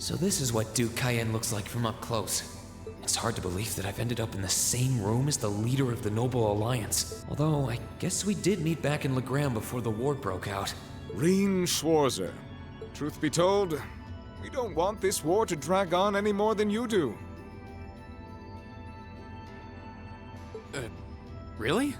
So this is what Duke Cayenne looks like from up close. It's hard to believe that I've ended up in the same room as the leader of the Noble Alliance. Although, I guess we did meet back in Legram before the war broke out. Reen Schwarzer. Truth be told, we don't want this war to drag on any more than you do. Really?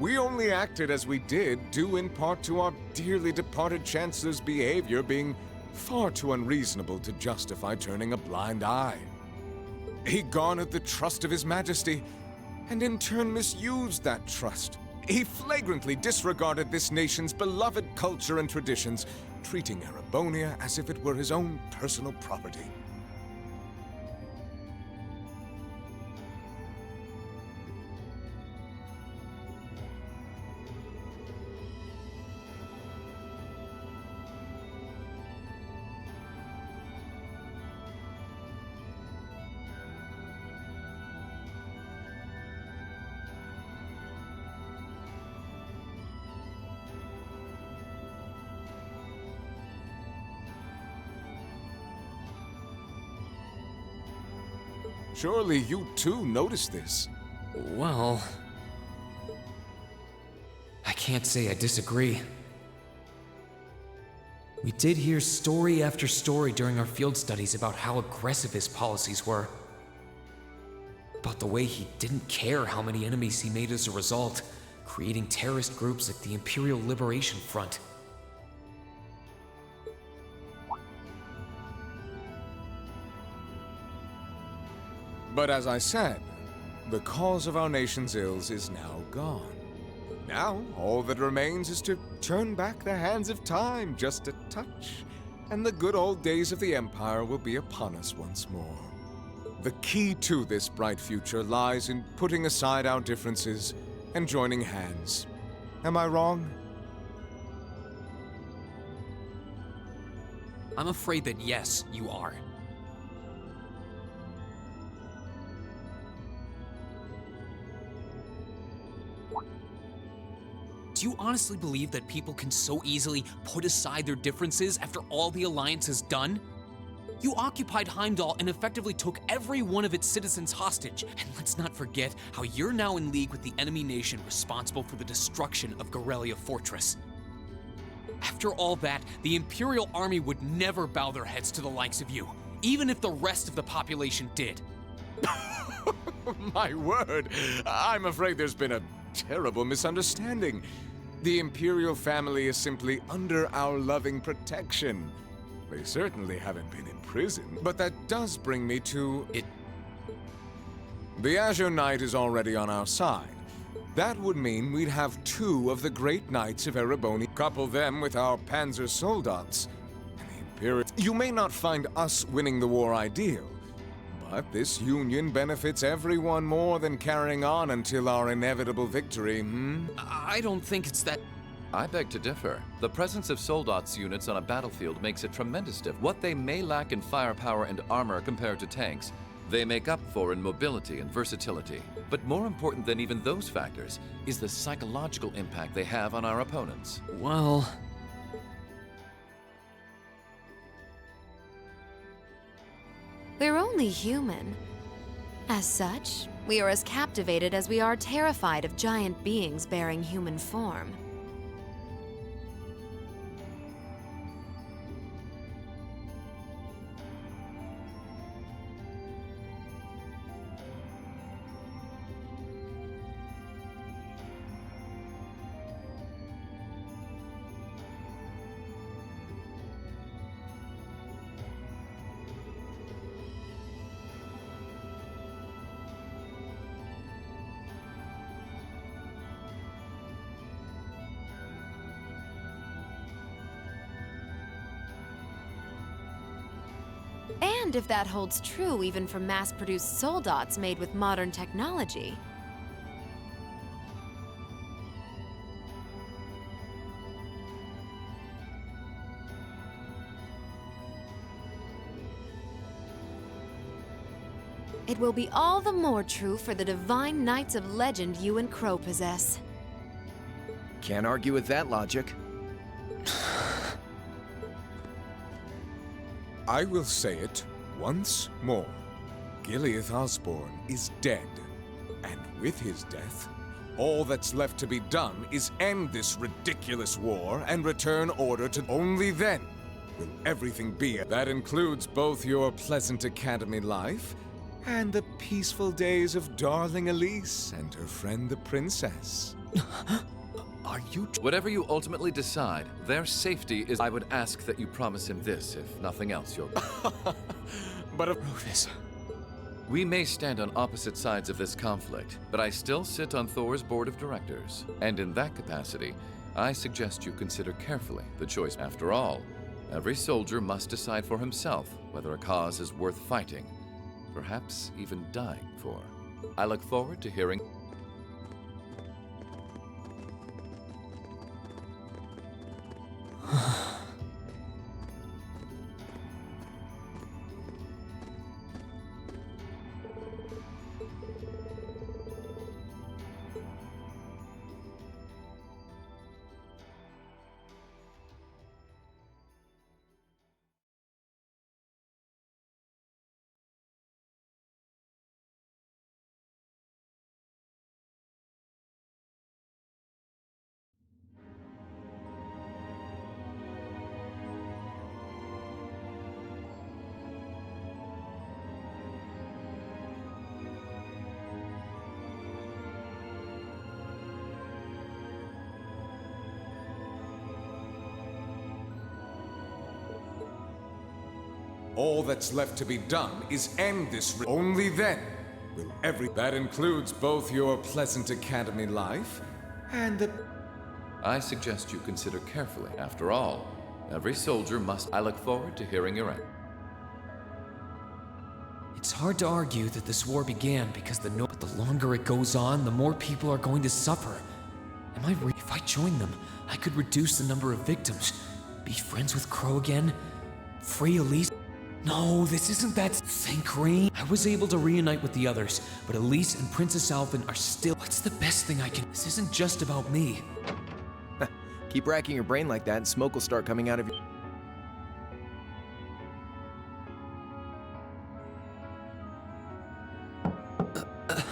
We only acted as we did due in part to our dearly departed Chancellor's behavior being far too unreasonable to justify turning a blind eye. He garnered the trust of His Majesty, and in turn misused that trust. He flagrantly disregarded this nation's beloved culture and traditions, treating Erebonia as if it were his own personal property. Surely you too noticed this. Well, I can't say I disagree. We did hear story after story during our field studies about how aggressive his policies were. About the way he didn't care how many enemies he made as a result, creating terrorist groups like the Imperial Liberation Front. But as I said, the cause of our nation's ills is now gone. Now, all that remains is to turn back the hands of time just a touch, and the good old days of the Empire will be upon us once more. The key to this bright future lies in putting aside our differences and joining hands. Am I wrong? I'm afraid that yes, you are. Do you honestly believe that people can so easily put aside their differences after all the Alliance has done? You occupied Heimdall and effectively took every one of its citizens hostage. And let's not forget how you're now in league with the enemy nation responsible for the destruction of Garrelia Fortress. After all that, the Imperial Army would never bow their heads to the likes of you, even if the rest of the population did. My word, I'm afraid there's been a terrible misunderstanding. The Imperial family is simply under our loving protection. They certainly haven't been in prison, but that does bring me to it. The Azure Knight is already on our side. That would mean we'd have two of the great knights of Erebonia. Couple them with our Panzer Soldats, and the Imperial. You may not find us winning the war ideal, but this union benefits everyone more than carrying on until our inevitable victory, I don't think it's that. I beg to differ. The presence of Soldats units on a battlefield makes a tremendous difference. What they may lack in firepower and armor compared to tanks, they make up for in mobility and versatility. But more important than even those factors is the psychological impact they have on our opponents. Well, we're only human. As such, we are as captivated as we are terrified of giant beings bearing human form. And if that holds true even for mass-produced Soldats made with modern technology. it will be all the more true for the divine knights of legend you and Crow possess. Can't argue with that logic. I will say it once more. Gileath Osborne is dead. And with his death, all that's left to be done is end this ridiculous war and return order to... Only then will everything be. That includes both your pleasant academy life and the peaceful days of darling Elise and her friend the princess. Are you... Whatever you ultimately decide, their safety is... I would ask that you promise him this, if nothing else, your... But of... Rufus. We may stand on opposite sides of this conflict, but I still sit on Thor's board of directors. And in that capacity, I suggest you consider carefully the choice. After all, every soldier must decide for himself whether a cause is worth fighting, perhaps even dying for. I look forward to hearing... All that's left to be done is end this. Only then will every... That includes both your pleasant academy life and the... I suggest you consider carefully. After all, every soldier must... I look forward to hearing your answer. It's hard to argue that this war began because but the longer it goes on, the more people are going to suffer. If I join them, I could reduce the number of victims, be friends with Crow again, free Elise. No, this isn't that. Think, Rain. I was able to reunite with the others, but Elise and Princess Alvin are still... What's the best thing I can... This isn't just about me. Keep racking your brain like that and smoke will start coming out of your...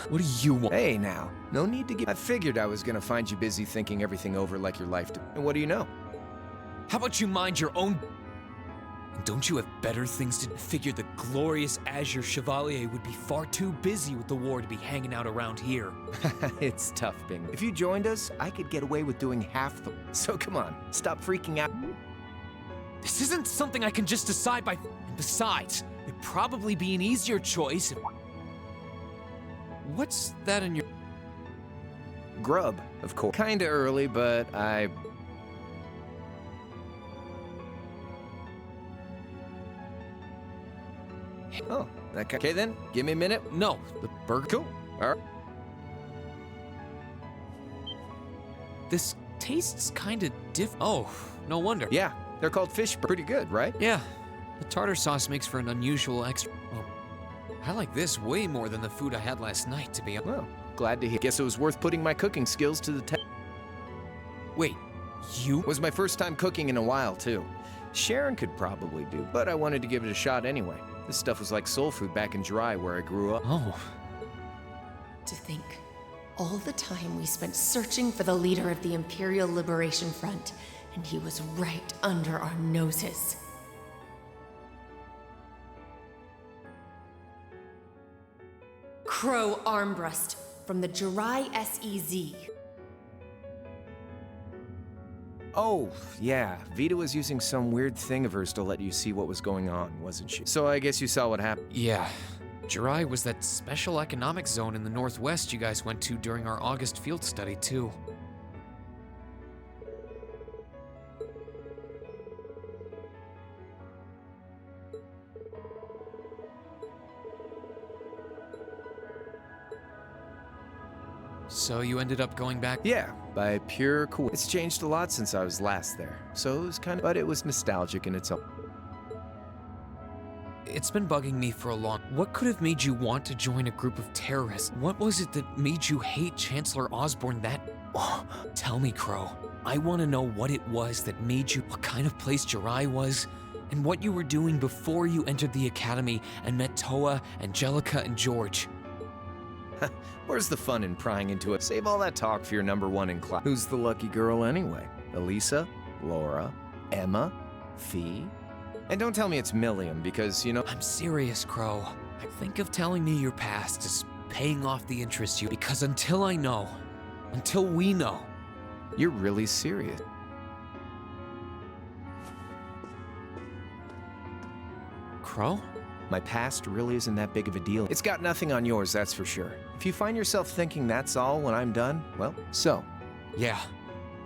What do you want? Hey now, no need to give... I figured I was gonna find you busy thinking everything over like your life... And what do you know? How about you mind your own... And don't you have better things to... Figure the glorious Azure Chevalier would be far too busy with the war to be hanging out around here. It's tough, Bing. If you joined us, I could get away with doing half the... So come on, stop freaking out. This isn't something I can just decide by... And besides, it'd probably be an easier choice if... What's that in your... Grub, of course. Kinda early, but I... Oh, okay then. Give me a minute. No, the burger... Cool. All right. This tastes kinda Oh, no wonder. Yeah, they're called fish. Pretty good, right? Yeah, the tartar sauce makes for an unusual extra... Oh, I like this way more than the food I had last night, to be honest. Well, glad to hear. Guess it was worth putting my cooking skills to the test. Wait, you... Was my first time cooking in a while, too. Sharon could probably do, but I wanted to give it a shot anyway. This stuff was like soul food back in Jirai where I grew up. Oh. To think, all the time we spent searching for the leader of the Imperial Liberation Front, and he was right under our noses. Crow Armbrust from the Jirai SEZ. Oh, yeah. Vita was using some weird thing of hers to let you see what was going on, wasn't she? So I guess you saw what happened. Yeah. Jirai was that special economic zone in the Northwest you guys went to during our August field study, too. So you ended up going back? Yeah, by pure coincidence. It's changed a lot since I was last there. So it was kind of... But it was nostalgic in its own... it's been bugging me for a long. What could have made you want to join a group of terrorists? What was it that made you hate Chancellor Osborne that? Oh, tell me, Crow. I want to know what it was that made you, what kind of place Jirai was, and what you were doing before you entered the academy and met Toa, Angelica, and George. Where's the fun in prying into it? Save all that talk for your number one in class. Who's the lucky girl anyway? Elisa? Laura? Emma? Fee? And don't tell me it's Milliam, because, you know... I'm serious, Crow. I think of telling me your past is paying off the interest you... Because until I know, until we know... You're really serious. Crow? My past really isn't that big of a deal. It's got nothing on yours, that's for sure. If you find yourself thinking that's all when I'm done, well, so. Yeah.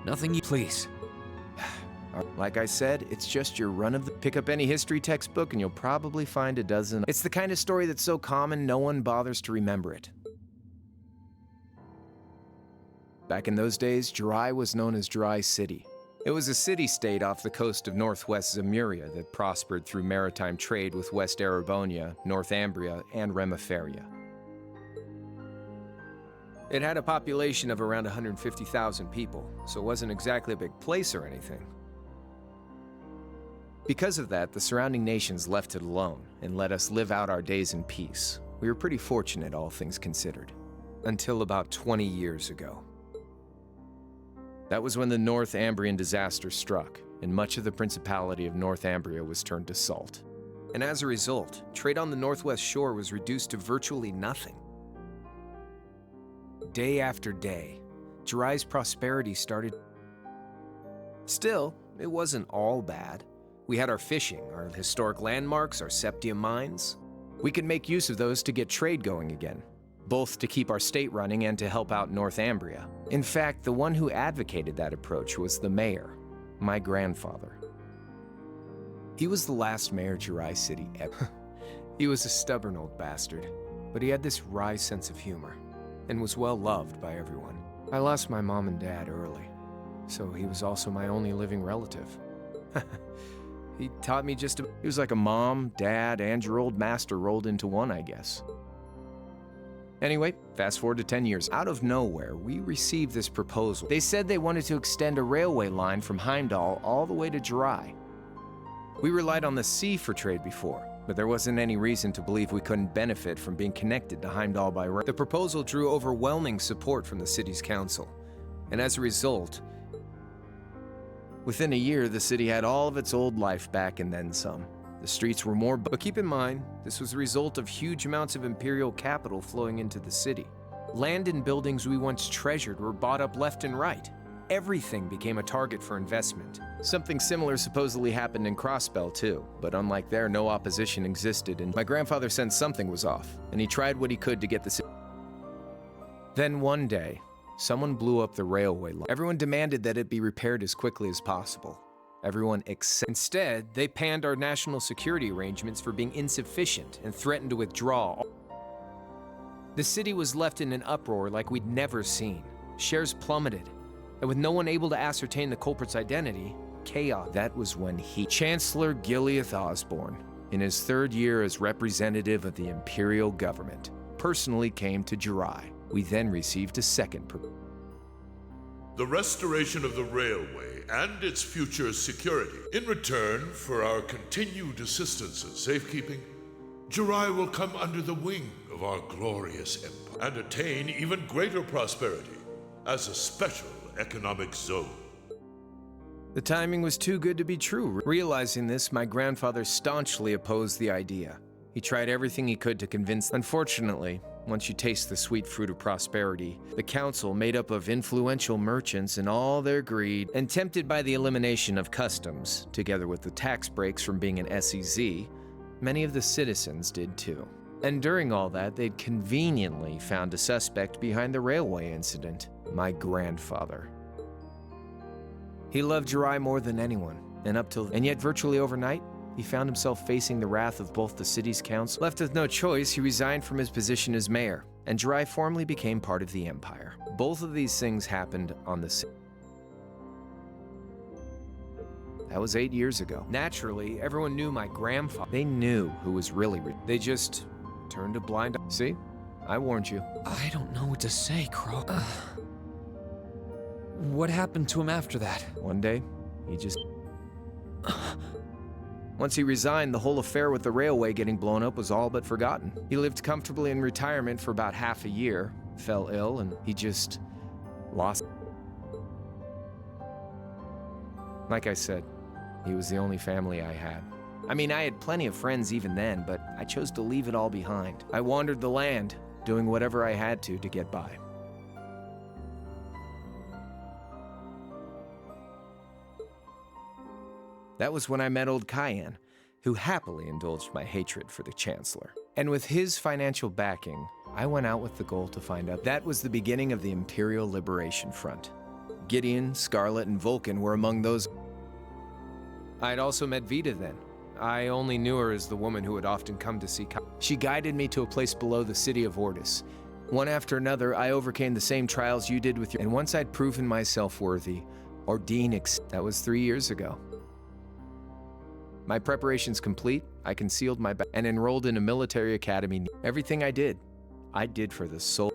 Nothing you... Please. Like I said, it's just your run of the... Pick up any history textbook and you'll probably find a dozen. It's the kind of story that's so common no one bothers to remember it. Back in those days, Jirai was known as Jirai City. It was a city-state off the coast of northwest Zemuria that prospered through maritime trade with West Erebonia, Northumbria, and Remiferia. It had a population of around 150,000 people, so it wasn't exactly a big place or anything. Because of that, the surrounding nations left it alone and let us live out our days in peace. We were pretty fortunate, all things considered. Until about 20 years ago. That was when the Northumbrian disaster struck, and much of the Principality of Northumbria was turned to salt. And as a result, trade on the northwest shore was reduced to virtually nothing. Day after day, Jirai's prosperity started. Still, it wasn't all bad. We had our fishing, our historic landmarks, our septium mines. We could make use of those to get trade going again, both to keep our state running and to help out Northumbria. In fact, the one who advocated that approach was the mayor, my grandfather. He was the last mayor Jirai City ever. He was a stubborn old bastard, but he had this wry sense of humor and was well loved by everyone. I lost my mom and dad early, so he was also my only living relative. He taught me he was like a mom, dad, and your old master rolled into one, I guess. Anyway, fast forward to 10 years. Out of nowhere, we received this proposal. They said they wanted to extend a railway line from Heimdall all the way to Jirai. We relied on the sea for trade before, but there wasn't any reason to believe we couldn't benefit from being connected to Heimdall by rail. The proposal drew overwhelming support from the city's council, and as a result, within a year, the city had all of its old life back and then some. The streets were more, but keep in mind, this was the result of huge amounts of imperial capital flowing into the city. Land and buildings we once treasured were bought up left and right. Everything became a target for investment. Something similar supposedly happened in Crossbell too, but unlike there, no opposition existed, and my grandfather sensed something was off, and he tried what he could to get the city. Then one day, someone blew up the railway line. Everyone demanded that it be repaired as quickly as possible. Everyone except. Instead, they panned our national security arrangements for being insufficient and threatened to withdraw. The city was left in an uproar like we'd never seen. Shares plummeted, and with no one able to ascertain the culprit's identity, chaos. That was when Chancellor Gileath Osborne, in his third year as representative of the Imperial government, personally came to Jirai. We then received a second proposal. The restoration of the railway and its future security. In return for our continued assistance in safekeeping, Jirai will come under the wing of our glorious empire and attain even greater prosperity as a special economic zone. The timing was too good to be true. Realizing this, my grandfather staunchly opposed the idea. He tried everything he could to convince. Unfortunately, once you taste the sweet fruit of prosperity, the council, made up of influential merchants and all their greed, and tempted by the elimination of customs, together with the tax breaks from being an SEZ, many of the citizens did too. And during all that, they'd conveniently found a suspect behind the railway incident, my grandfather. He loved Jirai more than anyone, and yet virtually overnight, he found himself facing the wrath of both the city's council. Left with no choice, he resigned from his position as mayor, and Jirai formally became part of the empire. Both of these things happened on the same. That was 8 years ago. Naturally, everyone knew my grandfather. They knew who was really They just turned a blind eye. See? I warned you. I don't know what to say, Crow. What happened to him after that? One day, he just... Once he resigned, the whole affair with the railway getting blown up was all but forgotten. He lived comfortably in retirement for about half a year, fell ill, and he just lost. Like I said, he was the only family I had. I mean, I had plenty of friends even then, but I chose to leave it all behind. I wandered the land, doing whatever I had to get by. That was when I met old Cayenne, who happily indulged my hatred for the Chancellor. And with his financial backing, I went out with the goal to find out. That was the beginning of the Imperial Liberation Front. Gideon, Scarlet, and Vulcan were among those. I'd also met Vita then. I only knew her as the woman who would often come to see She guided me to a place below the city of Ortis. One after another, I overcame the same trials you did with your. And once I'd proven myself worthy, Ordine. That was 3 years ago. My preparations complete, I concealed my back and enrolled in a military academy. Everything I did for the soul.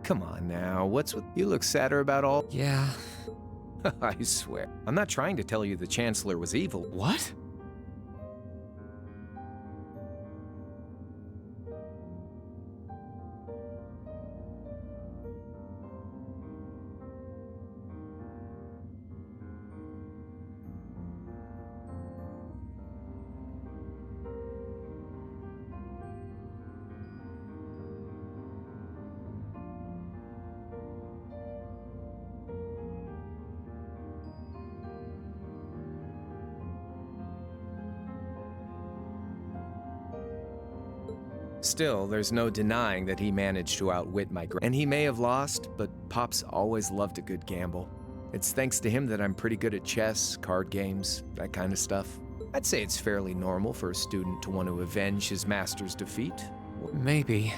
Come on now, what's with you? Look sadder about all? Yeah. I swear. I'm not trying to tell you the Chancellor was evil. What? Still, there's no denying that he managed to outwit my And he may have lost, but Pop's always loved a good gamble. It's thanks to him that I'm pretty good at chess, card games, that kind of stuff. I'd say it's fairly normal for a student to want to avenge his master's defeat. Maybe.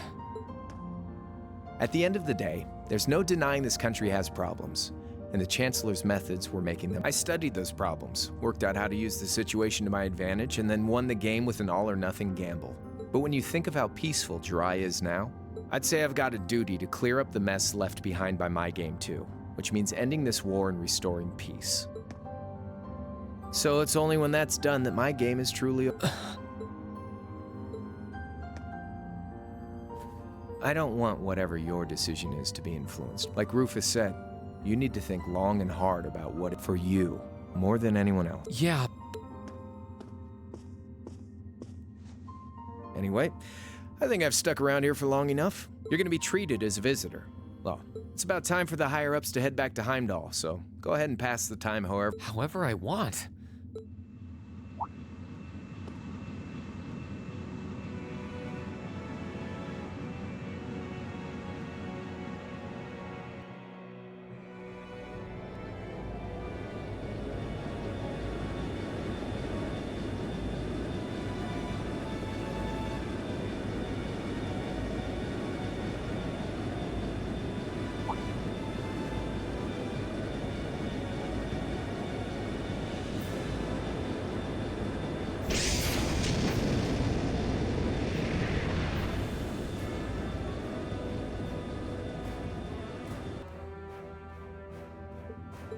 At the end of the day, there's no denying this country has problems, and the Chancellor's methods were making them. I studied those problems, worked out how to use the situation to my advantage, and then won the game with an all-or-nothing gamble. But when you think of how peaceful Jirai is now, I'd say I've got a duty to clear up the mess left behind by my game too, which means ending this war and restoring peace. So it's only when that's done that my game is truly... I don't want whatever your decision is to be influenced. Like Rufus said, you need to think long and hard about what for you, more than anyone else. Yeah. Anyway, I think I've stuck around here for long enough. You're gonna be treated as a visitor. Well, it's about time for the higher-ups to head back to Heimdall, so go ahead and pass the time however I want.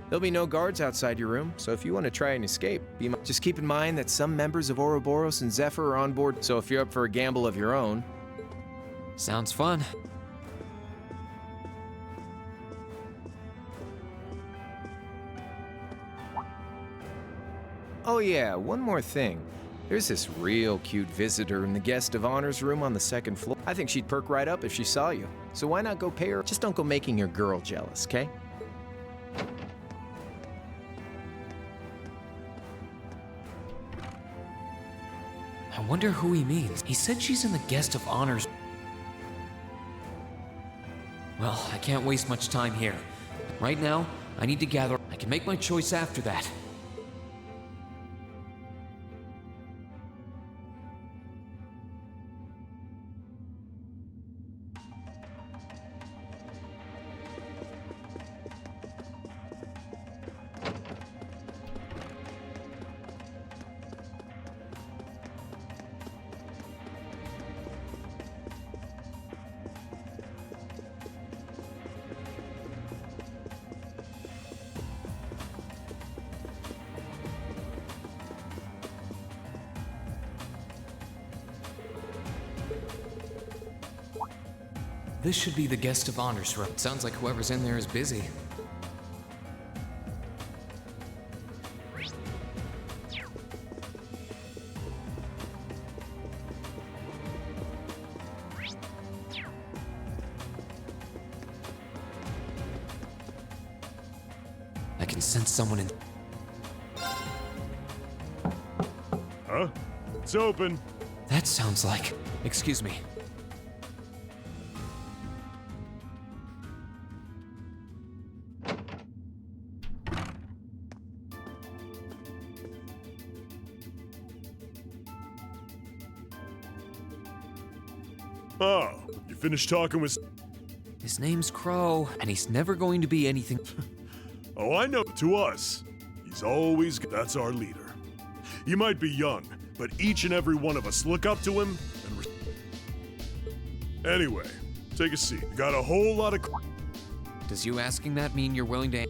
There'll be no guards outside your room, so if you want to try and escape, just keep in mind that some members of Ouroboros and Zephyr are on board, so if you're up for a gamble of your own... Sounds fun. Oh yeah, one more thing. There's this real cute visitor in the guest of honors room on the second floor. I think she'd perk right up if she saw you. So why not go pay her? Just don't go making your girl jealous, okay? I wonder who he means. He said she's in the guest of honors. Well, I can't waste much time here. Right now, I need to gather. I can make my choice after that. This should be the guest of honor's room. Sounds like whoever's in there is busy. I can sense someone in. Huh? It's open. That sounds like. Excuse me. Oh, you finished talking with... His name's Crow, and he's never going to be anything. Oh, I know. To us, he's always... That's our leader. He might be young, but each and every one of us look up to him and... Anyway, take a seat. We got a whole lot of... Does you asking that mean you're willing to...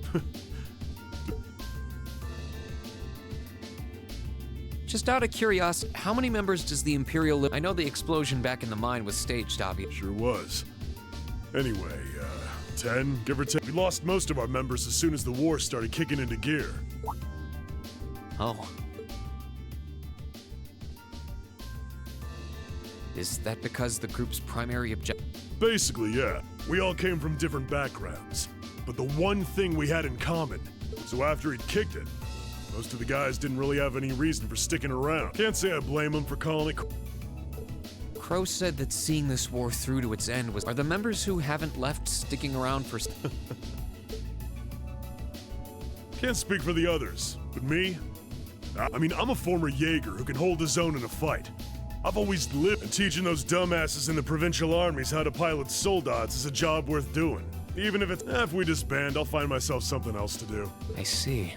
Just out of curiosity, how many members does the Imperial... I know the explosion back in the mine was staged, obviously. Sure was. Anyway, 10, give or take. We lost most of our members as soon as the war started kicking into gear. Oh. Is that because the group's primary objective... Basically, yeah. We all came from different backgrounds. But the one thing we had in common, so after he'd kicked it, most of the guys didn't really have any reason for sticking around. Can't say I blame them for calling it... Crow said that seeing this war through to its end was... Are the members who haven't left sticking around for... Can't speak for the others, but me? I mean, I'm a former Jaeger who can hold his own in a fight. I've always lived, and teaching those dumbasses in the provincial armies how to pilot soldats is a job worth doing. Even if it's... if we disband, I'll find myself something else to do. I see.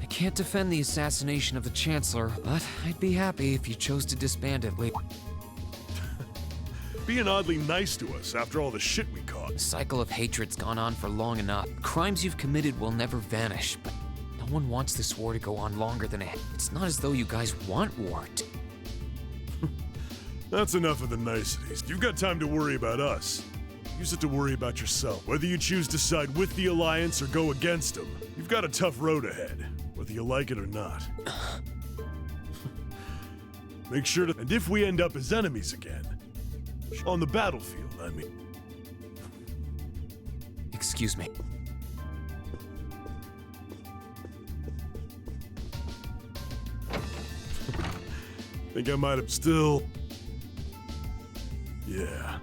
I can't defend the assassination of the Chancellor, but I'd be happy if you chose to disband it later. Being oddly nice to us after all the shit we caught. The cycle of hatred's gone on for long enough. Crimes you've committed will never vanish, but no one wants this war to go on longer than it. It's not as though you guys want war. That's enough of the niceties. You've got time to worry about us. Use it to worry about yourself. Whether you choose to side with the Alliance or go against them, you've got a tough road ahead, whether you like it or not. Make sure to... And if we end up as enemies again, on the battlefield, I mean... Excuse me. Think I might have still... Yeah.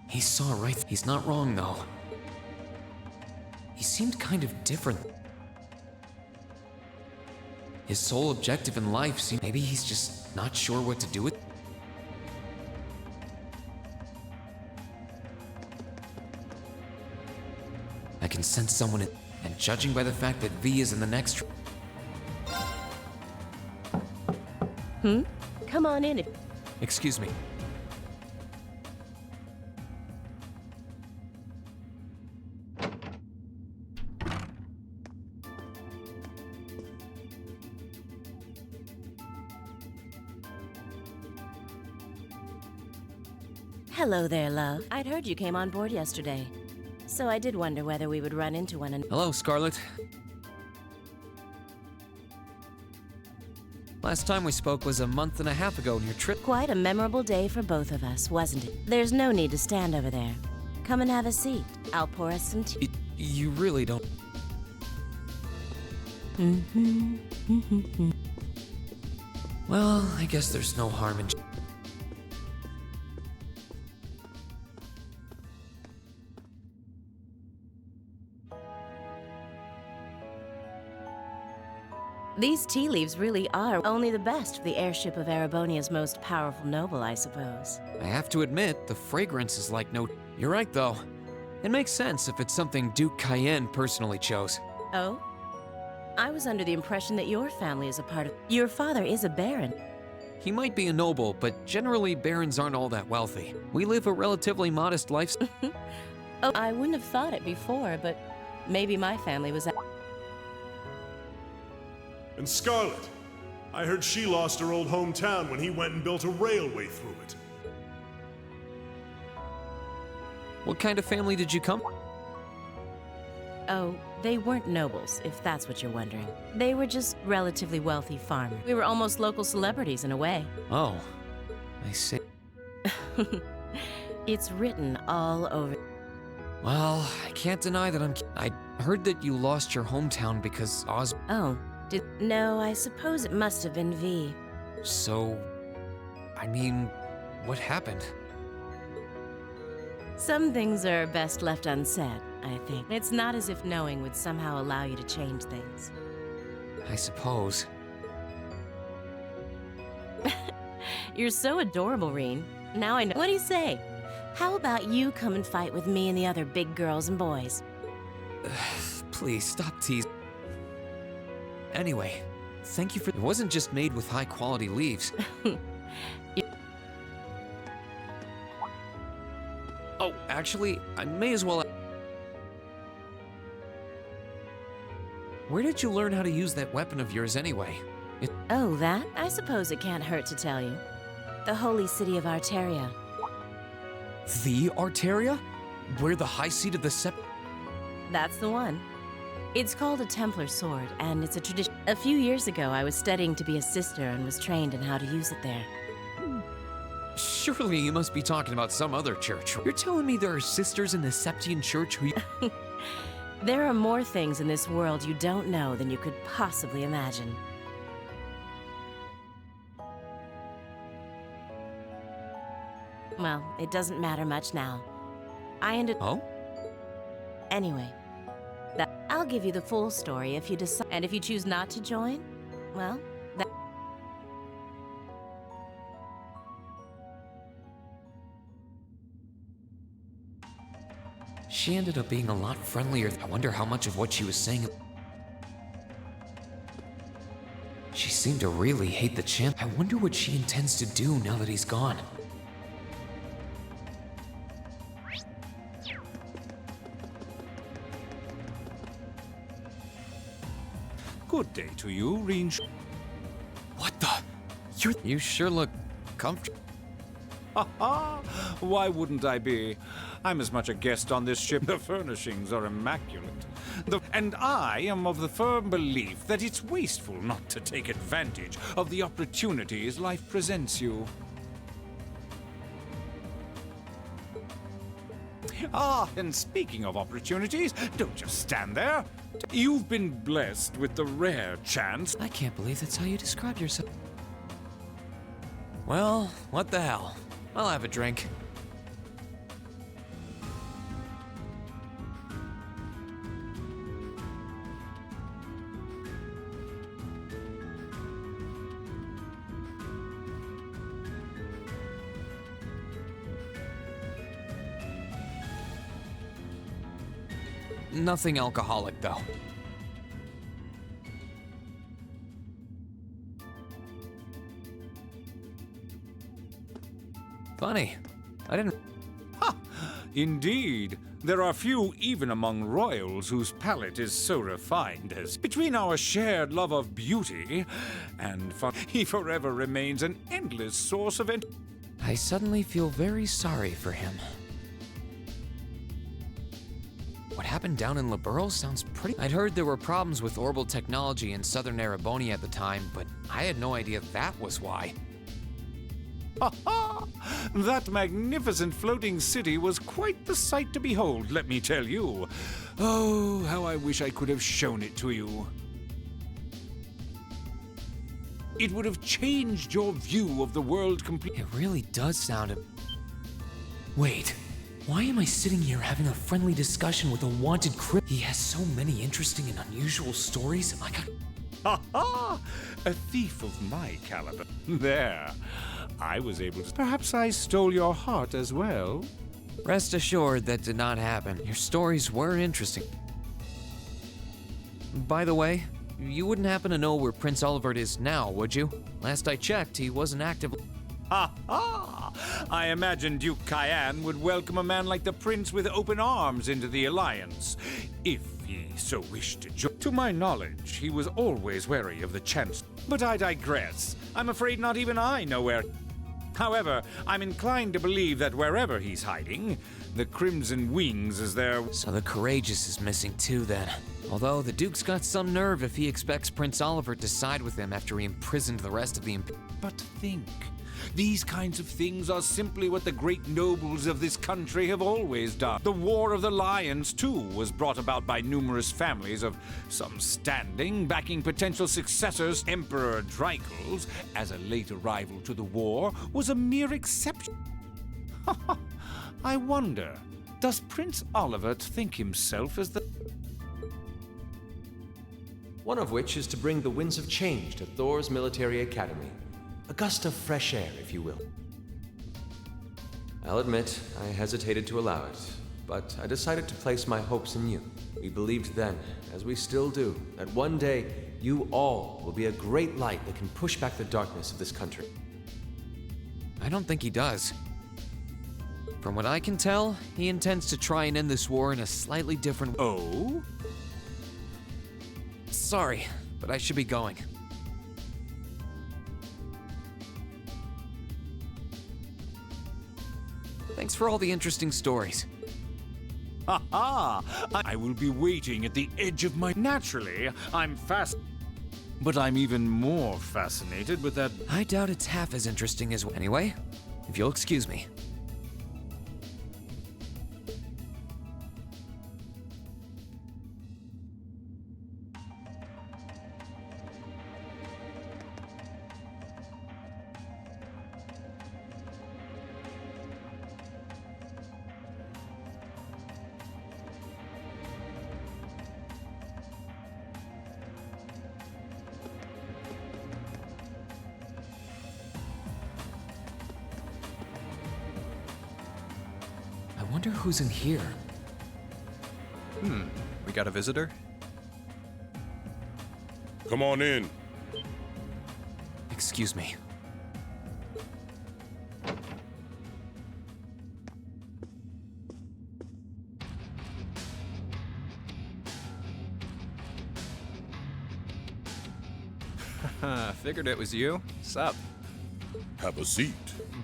He saw right. He's not wrong, though. He seemed kind of different. His sole objective in life seemed... Maybe he's just not sure what to do with... I can sense someone in... And judging by the fact that V is in the next... Come on in if... Excuse me. Hello there, love. I'd heard you came on board yesterday, so I did wonder whether we would run into one another. Hello, Scarlet. Last time we spoke was a month and a half ago on your trip. Quite a memorable day for both of us, wasn't it? There's no need to stand over there. Come and have a seat. I'll pour us some tea. You really don't... Well, I guess there's no harm in... These tea leaves really are only the best for the airship of Erebonia's most powerful noble, I suppose. I have to admit, the fragrance is like no... You're right, though. It makes sense if it's something Duke Cayenne personally chose. Oh? I was under the impression that your family is a part of... Your father is a baron. He might be a noble, but generally barons aren't all that wealthy. We live a relatively modest lifestyle. Oh, I wouldn't have thought it before, but maybe my family was... And Scarlet. I heard she lost her old hometown when he went and built a railway through it. What kind of family did you come? Oh, they weren't nobles, if that's what you're wondering. They were just relatively wealthy farmers. We were almost local celebrities in a way. Oh, I see. It's written all over. Well, I can't deny that I heard that you lost your hometown because Oh, no, I suppose it must have been V. So, I mean, what happened? Some things are best left unsaid, I think. It's not as if knowing would somehow allow you to change things. I suppose. You're so adorable, Reen. Now I know. What do you say? How about you come and fight with me and the other big girls and boys? Please, stop teasing. Anyway, thank you for... It wasn't just made with high-quality leaves. Oh, actually, I may as well... Where did you learn how to use that weapon of yours anyway? Oh, that? I suppose it can't hurt to tell you. The holy city of Arteria. The Arteria? Where the high seat of the That's the one. It's called a Templar sword, and it's a tradition. A few years ago, I was studying to be a sister and was trained in how to use it there. Surely you must be talking about some other church. You're telling me there are sisters in the Septian Church who... There are more things in this world you don't know than you could possibly imagine. Well, it doesn't matter much now. I ended... Oh? Anyway, I'll give you the full story if you decide. And if you choose not to join, well, She ended up being a lot friendlier. I wonder how much of what she was saying... She seemed to really hate the champ. I wonder what she intends to do now that he's gone. Good day to you, Reen. What the? You sure look comfortable. Ha ha! Why wouldn't I be? I'm as much a guest on this ship. The furnishings are immaculate. And I am of the firm belief that it's wasteful not to take advantage of the opportunities life presents you. Ah, and speaking of opportunities, don't just stand there. You've been blessed with the rare chance. I can't believe that's how you describe yourself. Well, what the hell? I'll have a drink. Nothing alcoholic, though. Funny. I didn't... Ha! Indeed. There are few even among royals whose palate is so refined as... Between our shared love of beauty and fun, he forever remains an endless source of... I suddenly feel very sorry for him. What happened down in Liberl sounds pretty... I'd heard there were problems with orbital technology in southern Erebonia at the time, but I had no idea that was why. Ha ha! That magnificent floating city was quite the sight to behold, let me tell you. Oh, how I wish I could have shown it to you. It would have changed your view of the world completely. It really does sound... Wait. Why am I sitting here having a friendly discussion with a wanted criminal? He has so many interesting and unusual stories. I got... Ha ha! A thief of my caliber. There. I was able to... Perhaps I stole your heart as well? Rest assured that did not happen. Your stories were interesting. By the way, you wouldn't happen to know where Prince Olivert is now, would you? Last I checked, he wasn't active... Ha ha! I imagine Duke Cayenne would welcome a man like the Prince with open arms into the Alliance, if he so wished to join. To my knowledge, he was always wary of the chance. But I digress. I'm afraid not even I know where. However, I'm inclined to believe that wherever he's hiding, the Crimson Wings is there. So the Courageous is missing too, then. Although the Duke's got some nerve if he expects Prince Oliver to side with him after he imprisoned the rest of the But think, these kinds of things are simply what the great nobles of this country have always done. The War of the Lions, too, was brought about by numerous families of some standing, backing potential successors. Emperor Dreichels, as a late arrival to the war, was a mere exception. I wonder, does Prince Oliver think himself as the... One of which is to bring the winds of change to Thor's military academy. A gust of fresh air, if you will. I'll admit, I hesitated to allow it, but I decided to place my hopes in you. We believed then, as we still do, that one day you all will be a great light that can push back the darkness of this country. I don't think he does. From what I can tell, he intends to try and end this war in a slightly different way. Oh? Sorry, but I should be going. Thanks for all the interesting stories. Ha ha! I will be waiting at the edge of my... Naturally, I'm fast... But I'm even more fascinated with that... I doubt it's half as interesting as... Anyway, if you'll excuse me. I wonder who's in here. We got a visitor? Come on in. Excuse me. Figured it was you. Sup? Have a seat.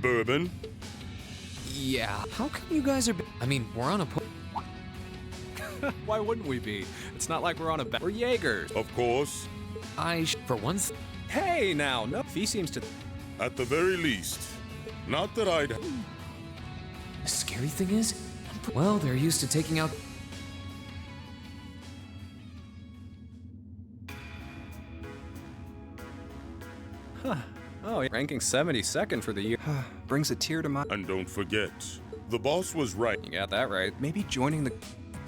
Bourbon? Yeah, how come you guys are... I mean, we're on a... Why wouldn't we be? It's not like we're on a We're Jaegers. Of course. For once... Hey, now, no. He seems to... At the very least. Not that I'd... The scary thing is... Well, they're used to taking out... Oh, ranking 72nd for the year. Brings a tear to my... And don't forget, the boss was right. You got that right. Maybe joining the...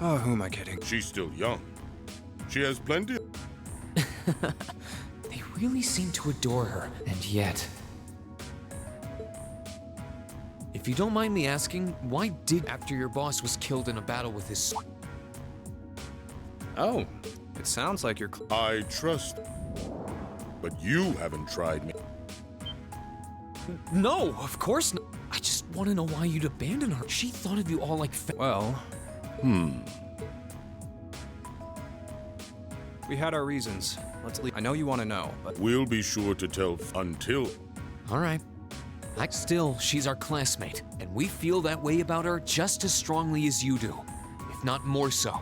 Oh, who am I kidding? She's still young. She has plenty... They really seem to adore her, and yet... If you don't mind me asking, why did... After your boss was killed in a battle with his... Oh, it sounds like you're... I trust. But you haven't tried me. No, of course not. I just want to know why you'd abandon her. She thought of you all like... Well... We had our reasons. Let's leave. I know you want to know, but... We'll be sure to tell until... All right. Still, she's our classmate, and we feel that way about her just as strongly as you do, if not more so.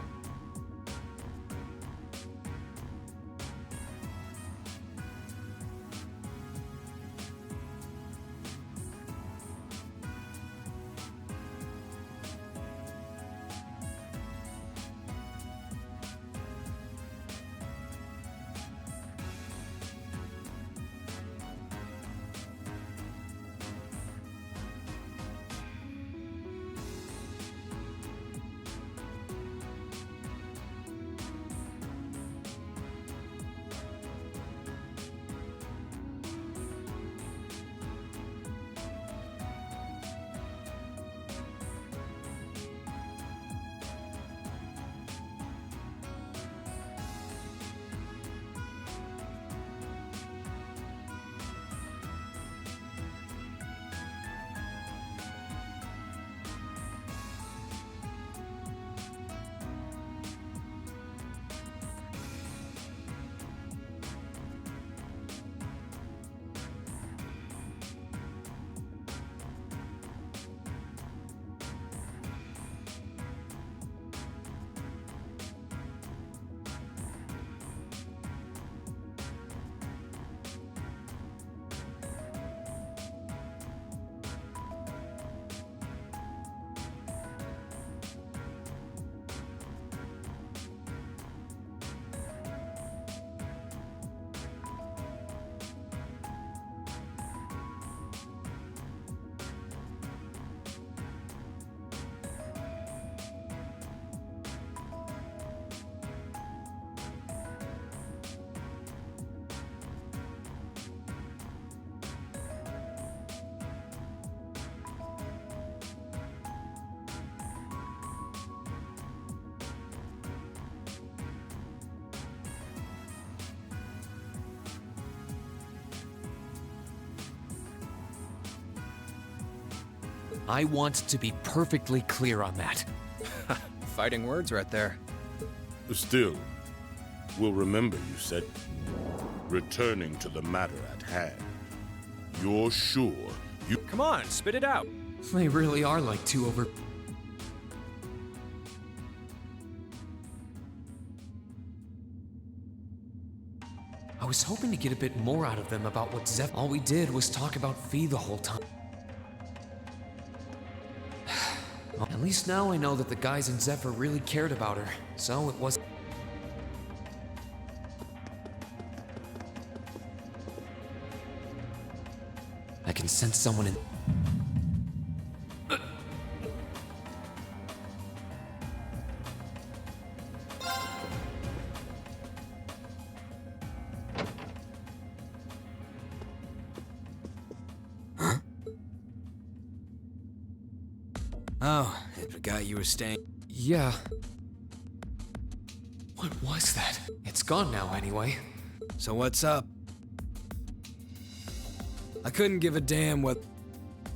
I want to be perfectly clear on that. Fighting words right there. Still, we'll remember you said. Returning to the matter at hand. You're sure you... Come on, spit it out. They really are like two over... I was hoping to get a bit more out of them about what Zeph... All we did was talk about Fee the whole time. At least now I know that the guys in Zephyr really cared about her, so it was... I can sense someone in... Oh, I forgot you were staying. Yeah. What was that? It's gone now anyway. So what's up? I couldn't give a damn what...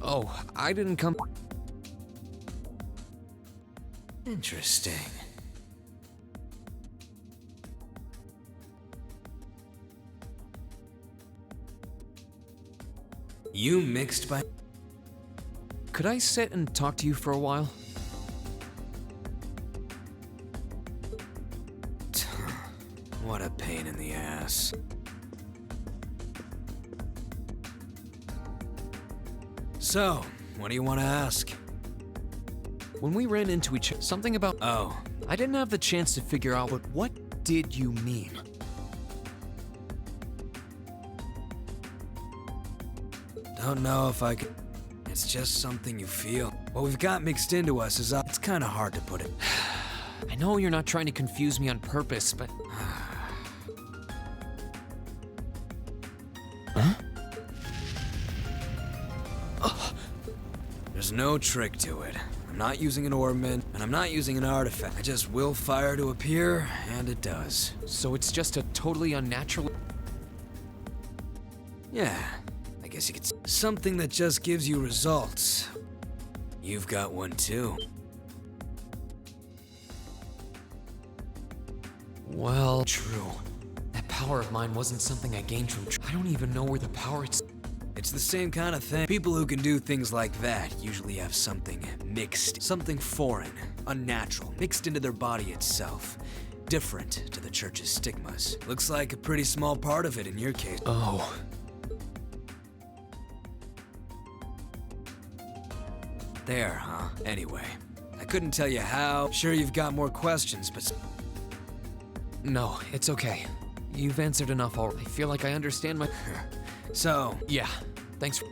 Oh, I didn't come... Interesting. You mixed by... Could I sit and talk to you for a while? What a pain in the ass. So, what do you want to ask? When we ran into each other, something about... Oh, I didn't have the chance to figure out, but what did you mean? don't know if I could... It's just something you feel. What we've got mixed into us is... It's kind of hard to put it. I know you're not trying to confuse me on purpose, but... Huh? There's no trick to it. I'm not using an ornament, and I'm not using an artifact. I just will fire to appear, and it does. So it's just a totally unnatural... Yeah, I guess you could say something that just gives you results. You've got one too. Well, true. That power of mine wasn't something I gained from... I don't even know where the power... It's the same kind of thing. People who can do things like that usually have something mixed, something foreign, unnatural, mixed into their body itself. Different to the church's stigmas. Looks like a pretty small part of it in your case. Oh. There, huh? Anyway, I couldn't tell you how. Sure, you've got more questions, but... No, it's okay. You've answered enough already. I feel like I understand my... So... Yeah, thanks for...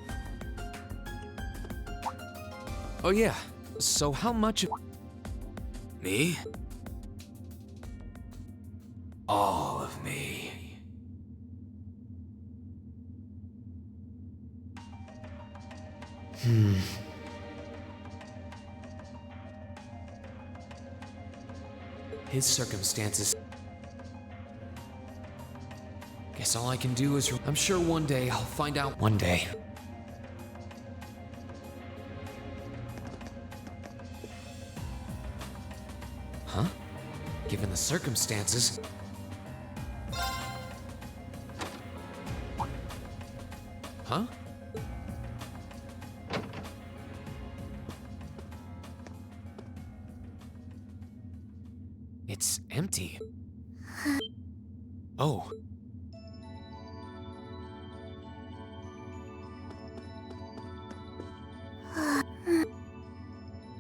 Oh yeah, so how much of... Me? All of me. His circumstances... Guess all I can do is... I'm sure one day I'll find out. One day. Huh? Given the circumstances... Huh? It's empty. Oh.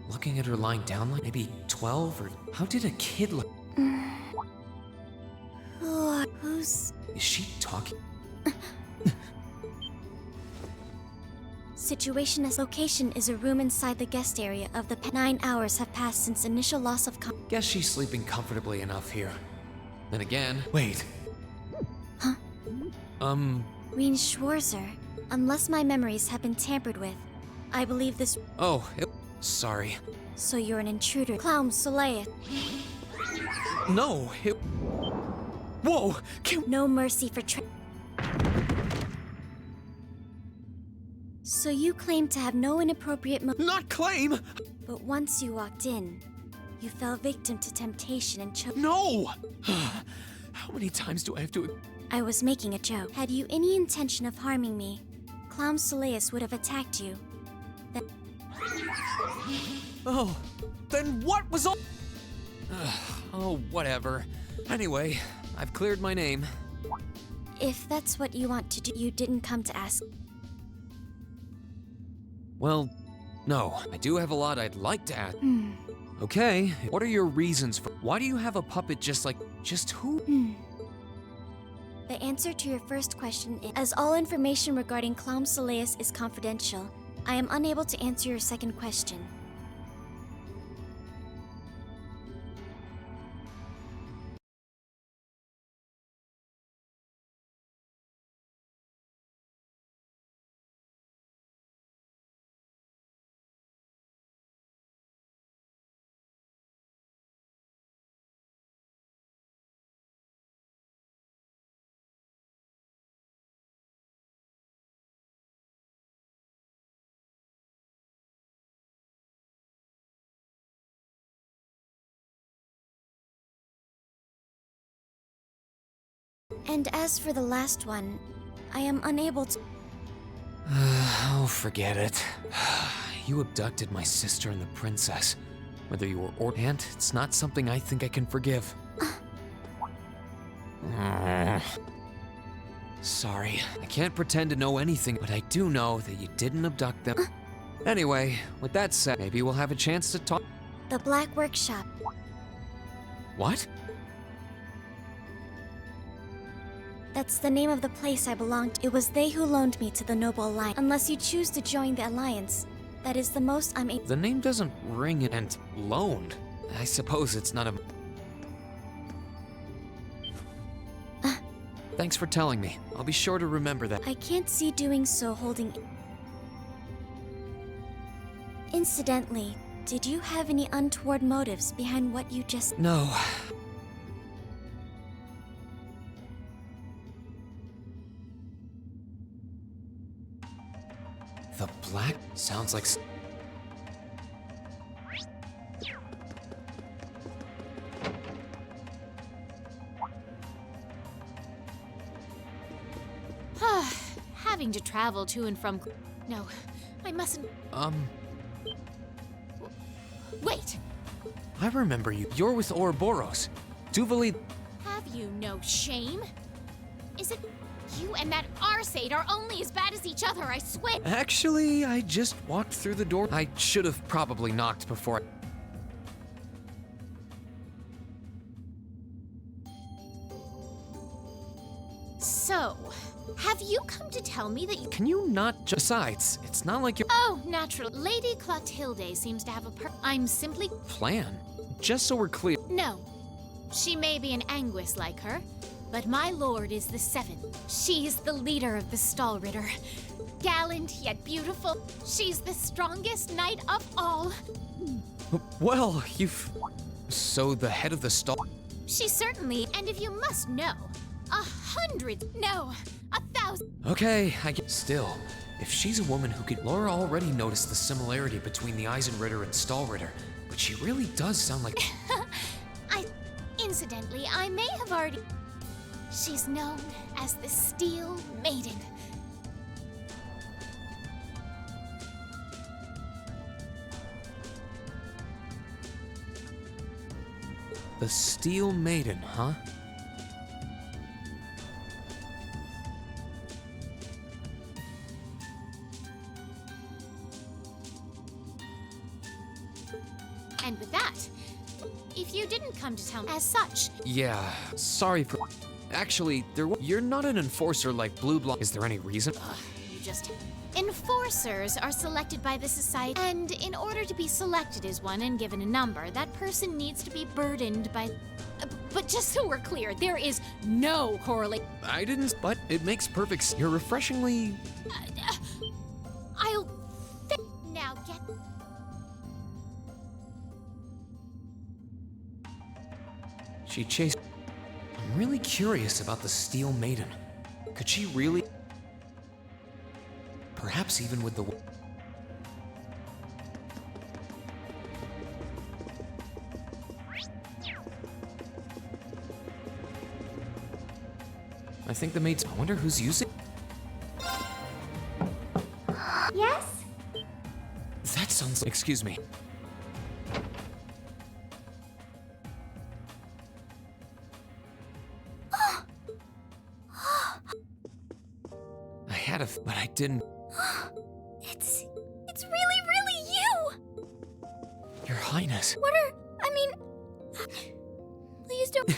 Looking at her lying down like maybe 12 or... How did a kid look? Who's... Is she talking? Situation as location is a room inside the guest area of the 9 hours have passed since initial loss of Guess she's sleeping comfortably enough here. Then again... Wait. Huh? Reen Schwarzer. Unless my memories have been tampered with, I believe this... Oh, sorry. So you're an intruder. Clown Soleil. No, Whoa! No mercy for So you claim to have no inappropriate Not claim! But once you walked in, you fell victim to temptation and chose. No! How many times do I have to... I was making a joke. Had you any intention of harming me, Clown Soleus would have attacked you. Oh, then what was all... Oh, whatever. Anyway, I've cleared my name. If that's what you want to do, you didn't come to ask. Well, no. I do have a lot I'd like to ask. Okay, what are your reasons for... Why do you have a puppet just who? The answer to your first question is, as all information regarding Clown Soleus is confidential, I am unable to answer your second question. And as for the last one, I am unable to... Oh, forget it. You abducted my sister and the princess. Whether you were or and it's not something I think I can forgive. Sorry, I can't pretend to know anything, but I do know that you didn't abduct them. Anyway, with that said, maybe we'll have a chance to talk. The Black Workshop. What? That's the name of the place I belonged to. It was they who loaned me to the Noble Alliance. Unless you choose to join the Alliance, that is the most I'm able. The name doesn't ring and loaned. I suppose it's not a... Thanks for telling me. I'll be sure to remember that. I can't see doing so holding... Incidentally, did you have any untoward motives behind what you just... No. The Black sounds like... Having to travel to and from... No, I mustn't... Wait! I remember you. You're with Ouroboros. Duvali... Have you no shame? Is it... You and that Arseid are only as bad as each other, I swear! Actually, I just walked through the door. I should have probably knocked before So, have you come to tell me that you... Can you not just... Besides, it's not like you're... Oh, natural. Lady Clotilde seems to have a I'm simply... Plan? Just so we're clear. No. She may be an Anguis like her, but my lord is the Seventh. She's the leader of the Stahlritter. Gallant yet beautiful. She's the strongest knight of all. Well, you've... So the head of the Stahl... She certainly... And if you must know, 100... No, 1,000... Okay, I get... Still, if she's a woman who could... Laura already noticed the similarity between the Eisenritter and Stahlritter, but she really does sound like... Incidentally, I may have already... She's known as the Steel Maiden. The Steel Maiden, huh? And with that, if you didn't come to town as such... Yeah, sorry for... Actually, you're not an enforcer like Blue Block. Is there any reason? You just... Enforcers are selected by the society, and in order to be selected as one and given a number, that person needs to be burdened by... But just so we're clear, there is no correlation. I didn't, but it makes perfect sense. You're refreshingly... I'll... Now get... She chased... I'm really curious about the Steel Maiden. Could she really... Perhaps... Perhaps even with the... I think the maid's... I wonder who's using... Yes? That sounds... Excuse me. I had a... but I didn't... It's really you! Your Highness. What are... I mean... Please don't...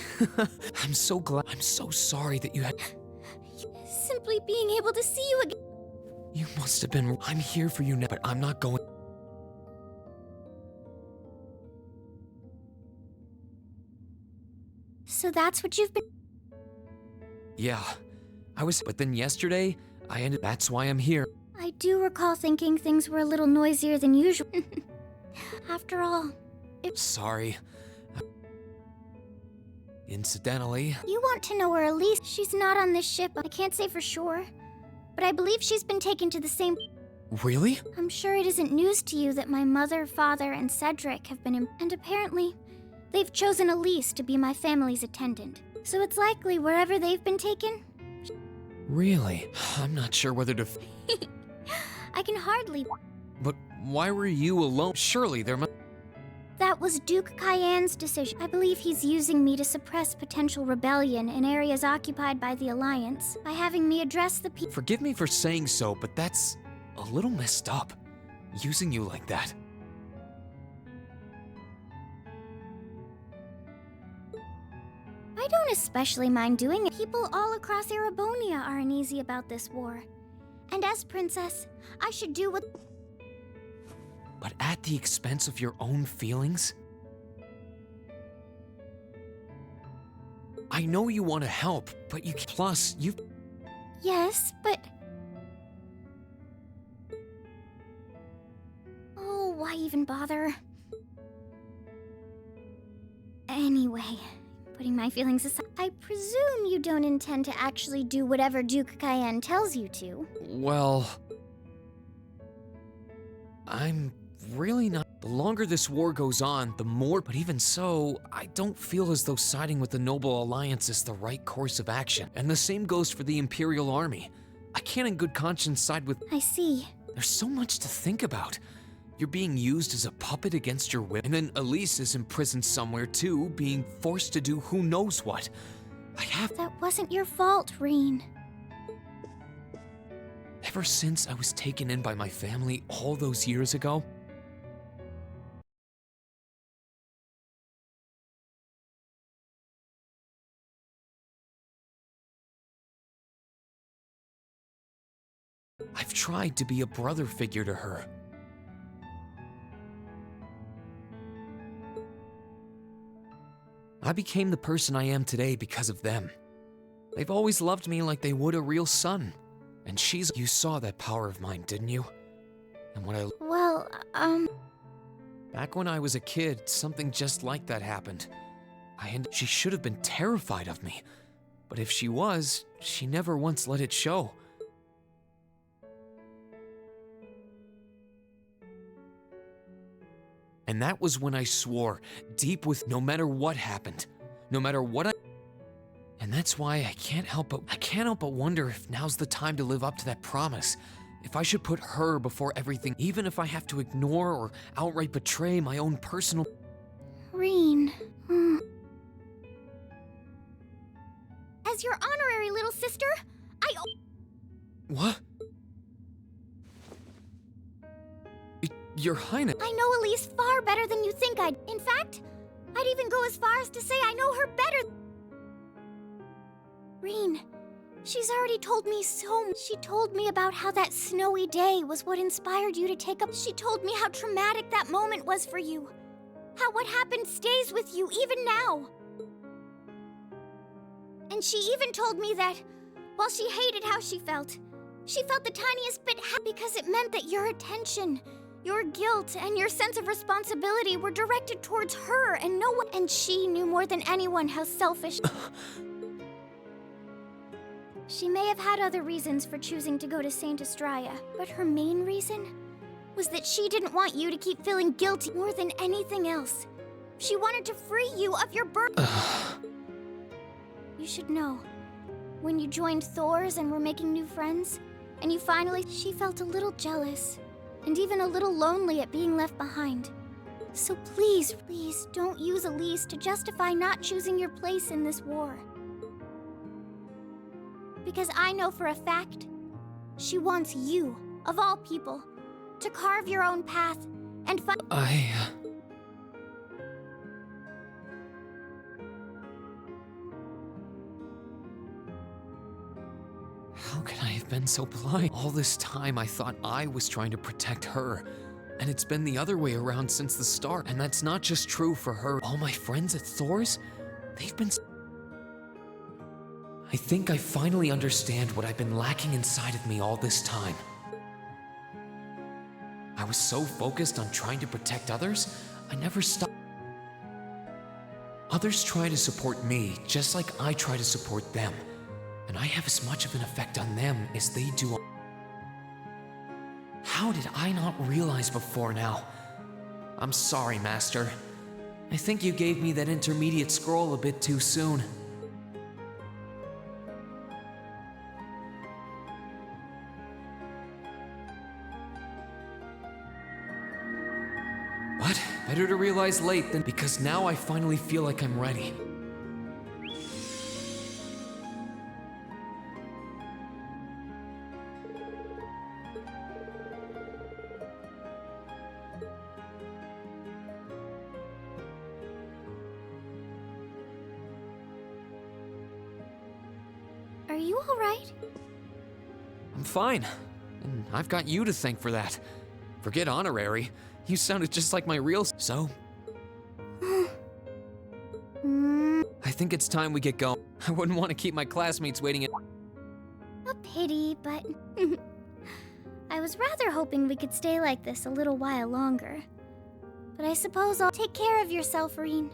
I'm so glad... I'm so sorry that you had... Simply being able to see you again... You must have been... I'm here for you now, but I'm not going... So that's what you've been... Yeah. I was... But then yesterday, I ended... That's why I'm here. I do recall thinking things were a little noisier than usual. After all, Sorry. Incidentally... You want to know where Elise... She's not on this ship, I can't say for sure. But I believe she's been taken to the same... Really? I'm sure it isn't news to you that my mother, father, and Cedric have been And apparently, they've chosen Elise to be my family's attendant. So it's likely wherever they've been taken... Really? I'm not sure whether to... I can hardly... But why were you alone? Surely there must... That was Duke Cayenne's decision. I believe he's using me to suppress potential rebellion in areas occupied by the Alliance by having me address the people. Forgive me for saying so, but that's a little messed up. Using you like that. I don't especially mind doing it. People all across Erebonia are uneasy about this war. And as princess, I should do what... But at the expense of your own feelings? I know you want to help, but you... Plus, you... Yes, but... Oh, why even bother? Anyway, putting my feelings aside, I presume you don't intend to actually do whatever Duke Cayenne tells you to. Well... I'm really not... The longer this war goes on, the more... But even so, I don't feel as though siding with the Noble Alliance is the right course of action. And the same goes for the Imperial Army. I can't in good conscience side with... I see. There's so much to think about. You're being used as a puppet against your will. And then Elise is imprisoned somewhere too, being forced to do who knows what. I have... That wasn't your fault, Reen. Ever since I was taken in by my family all those years ago, I've tried to be a brother figure to her. I became the person I am today because of them. They've always loved me like they would a real son. And she's... You saw that power of mine, didn't you? And when I... Well, Back when I was a kid, something just like that happened. She should have been terrified of me. But if she was, she never once let it show. And that was when I swore, deep with no matter what happened, no matter what I... And that's why I can't help but wonder if now's the time to live up to that promise. If I should put her before everything, even if I have to ignore or outright betray my own personal... Reen. As your honorary little sister, What? Your Highness... I know Elise far better than you think I'd. In fact, I'd even go as far as to say I know her better. Reen, she's already told me so much. She told me about how that snowy day was what inspired you to take up. She told me how traumatic that moment was for you. How what happened stays with you even now. And she even told me that, while she hated how she felt the tiniest bit happy because it meant that your attention, your guilt, and your sense of responsibility were directed towards her and no one. And she knew more than anyone how selfish... She may have had other reasons for choosing to go to Saint Estrella, but her main reason was that she didn't want you to keep feeling guilty more than anything else. She wanted to free you of your burden. You should know, when you joined Thor's and were making new friends, and you finally, she felt a little jealous, and even a little lonely at being left behind. So please, please don't use Elise to justify not choosing your place in this war. Because I know for a fact, she wants you, of all people, to carve your own path and find— How could I have been so blind? All this time I thought I was trying to protect her. And it's been the other way around since the start. And that's not just true for her. All my friends at Thor's, they've been— I think I finally understand what I've been lacking inside of me all this time. I was so focused on trying to protect others, I never stopped. Others try to support me just like I try to support them. And I have as much of an effect on them as they do on— How did I not realize before now? I'm sorry, Master. I think you gave me that intermediate scroll a bit too soon. But better to realize late than— because now I finally feel like I'm ready. Are you all right? I'm fine. And I've got you to thank for that. Forget honorary. You sounded just like my real— So? I think it's time we get going. I wouldn't want to keep my classmates waiting at— A pity, but I was rather hoping we could stay like this a little while longer. But I suppose I'll take care of yourself, Rean.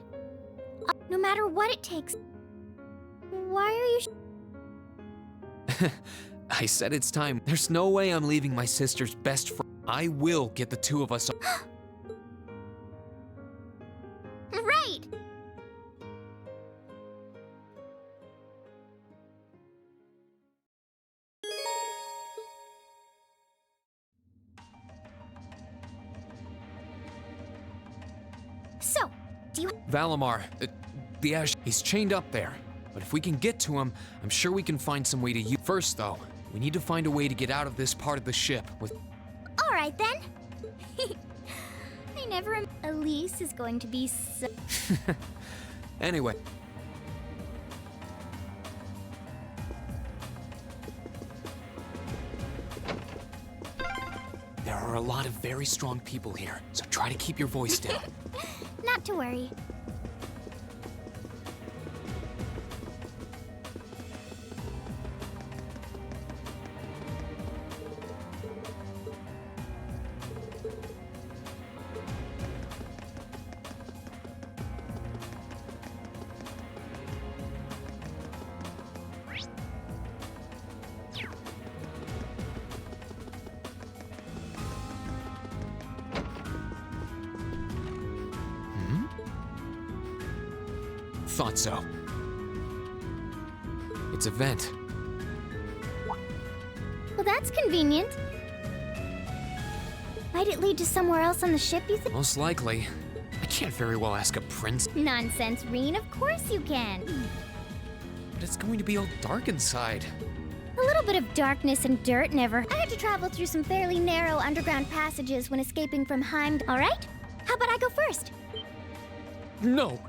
No matter what it takes. Why are you— I said it's time. There's no way I'm leaving my sister's best friend. I will get the two of us— Right! So, do you— Valimar, the Ash, he's chained up there. But if we can get to him, I'm sure we can find some way to use— First, though, we need to find a way to get out of this part of the ship with— All right, then. I never— Elise is going to be so— Anyway. There are a lot of very strong people here, so try to keep your voice down. Not to worry. Thought so. It's a vent. Well, that's convenient. Might it lead to somewhere else on the ship, you think? Most likely. I can't very well ask a prince. Nonsense, Rean. Of course you can. But it's going to be all dark inside. A little bit of darkness and dirt never— I had to travel through some fairly narrow underground passages when escaping from Heim. All right? How about I go first? No.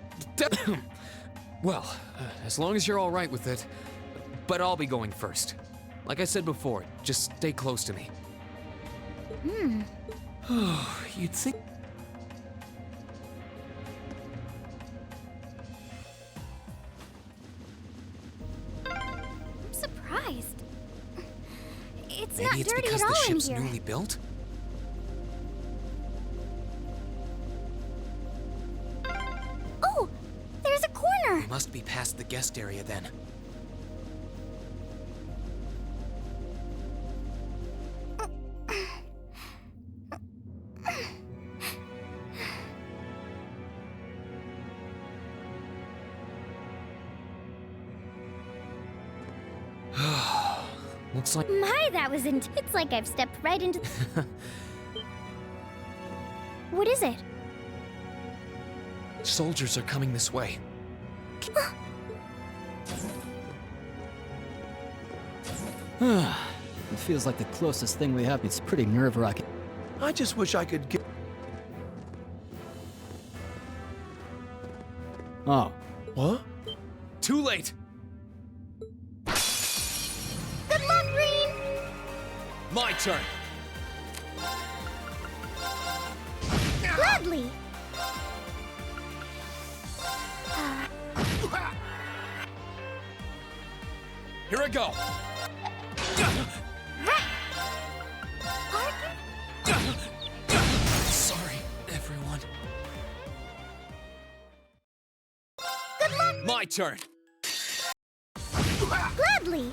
Well, as long as you're all right with it. But I'll be going first. Like I said before, just stay close to me. You'd think— I'm surprised. It's Maybe not it's dirty because at the all in ship's here. newly built? Oh, there's a corner. We must be past the guest area then. Looks like... My, that was it's like I've stepped right into... What is it? Soldiers are coming this way. It feels like the closest thing we have. It's pretty nerve-wracking. I just wish I could get... Oh. What? Too late! Good luck, Green! My turn! Gladly! Here I go! Sorry, everyone. Good luck! My turn! Gladly!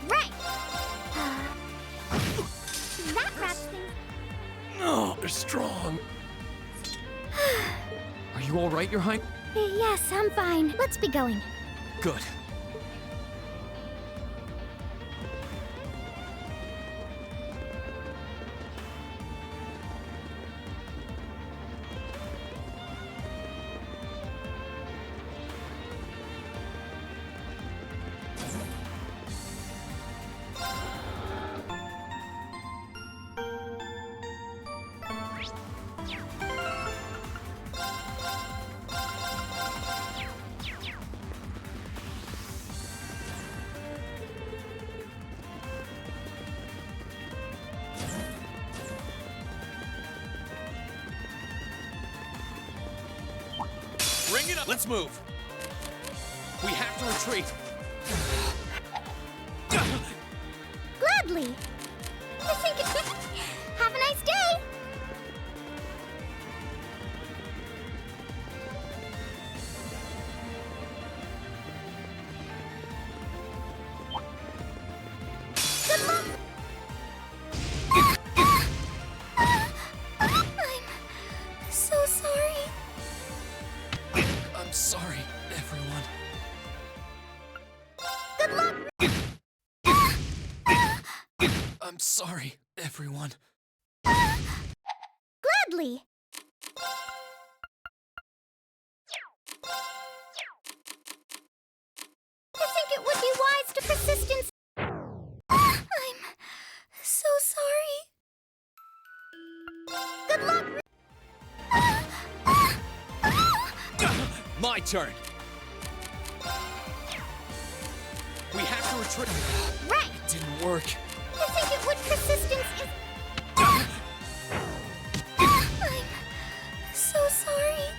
Right! That wraps things... No, they're strong. Are you alright, Your Highness? Yes, I'm fine. Let's be going. Good. Bring it up! Let's move! We have to retreat! Gladly! I think it's... Have a nice day! Good luck! I'm so sorry. I'm sorry, everyone. Good luck! I'm sorry, everyone. Gladly! I think it would be wise to persistence. I'm so sorry. Good luck! My turn! We have to retreat. Right! It didn't work. I think it would persistence is... I'm so sorry.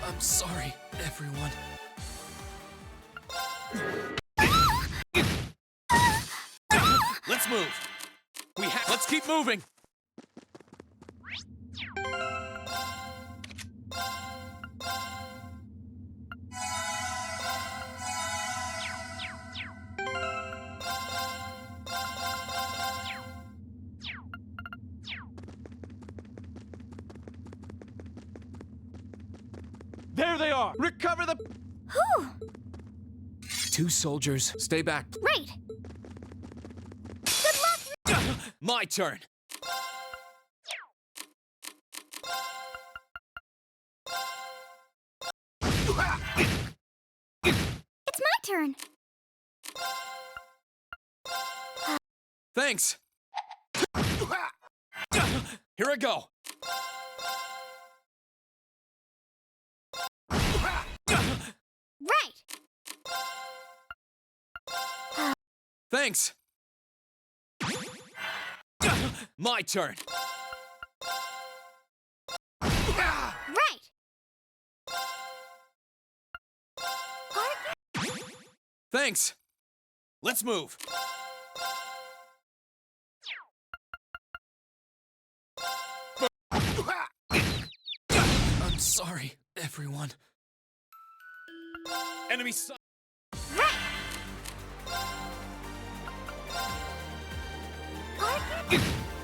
I'm sorry, everyone. Let's move. Let's keep moving. There they are! Recover the... Whew! 2 soldiers. Stay back. Right! Good luck! My turn. It's my turn! Thanks. Here I go. Right! Thanks. My turn. Right! Thanks. Let's move. I'm sorry, everyone. Enemy side. Right!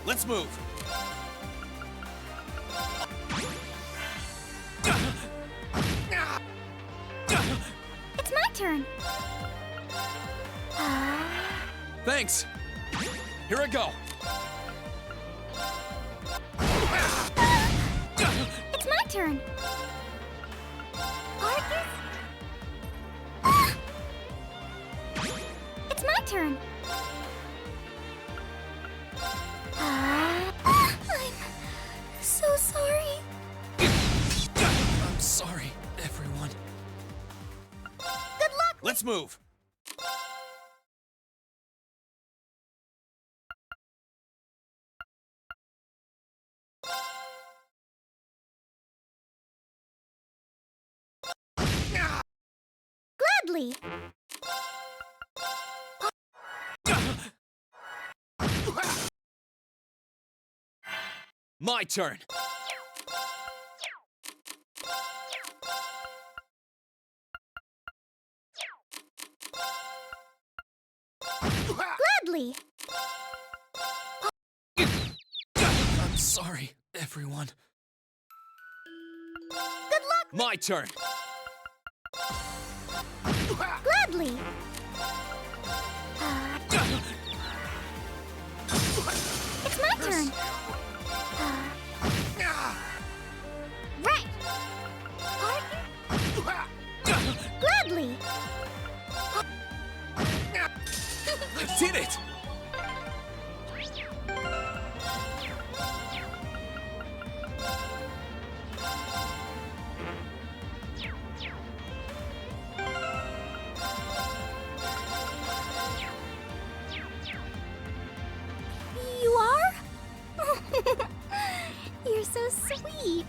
Let's move. turn. Thanks. Here I go. It's my turn. Arcus? It's my turn. I'm so sorry. I'm sorry, everyone. Good luck. Let's move. Gladly. My turn. Gladly. I'm sorry, everyone. Good luck. My turn. Gladly. It's my turn. Right. Gladly. I did it! You are? You're so sweet.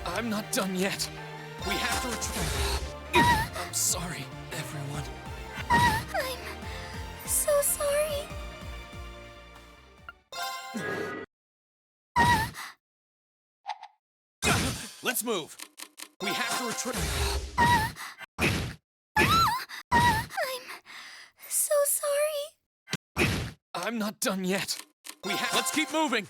I'm not done yet. We have to retrieve. I'm sorry, everyone. I'm so sorry. Let's move. We have to retrieve. I'm so sorry. I'm not done yet. We have. Let's keep moving.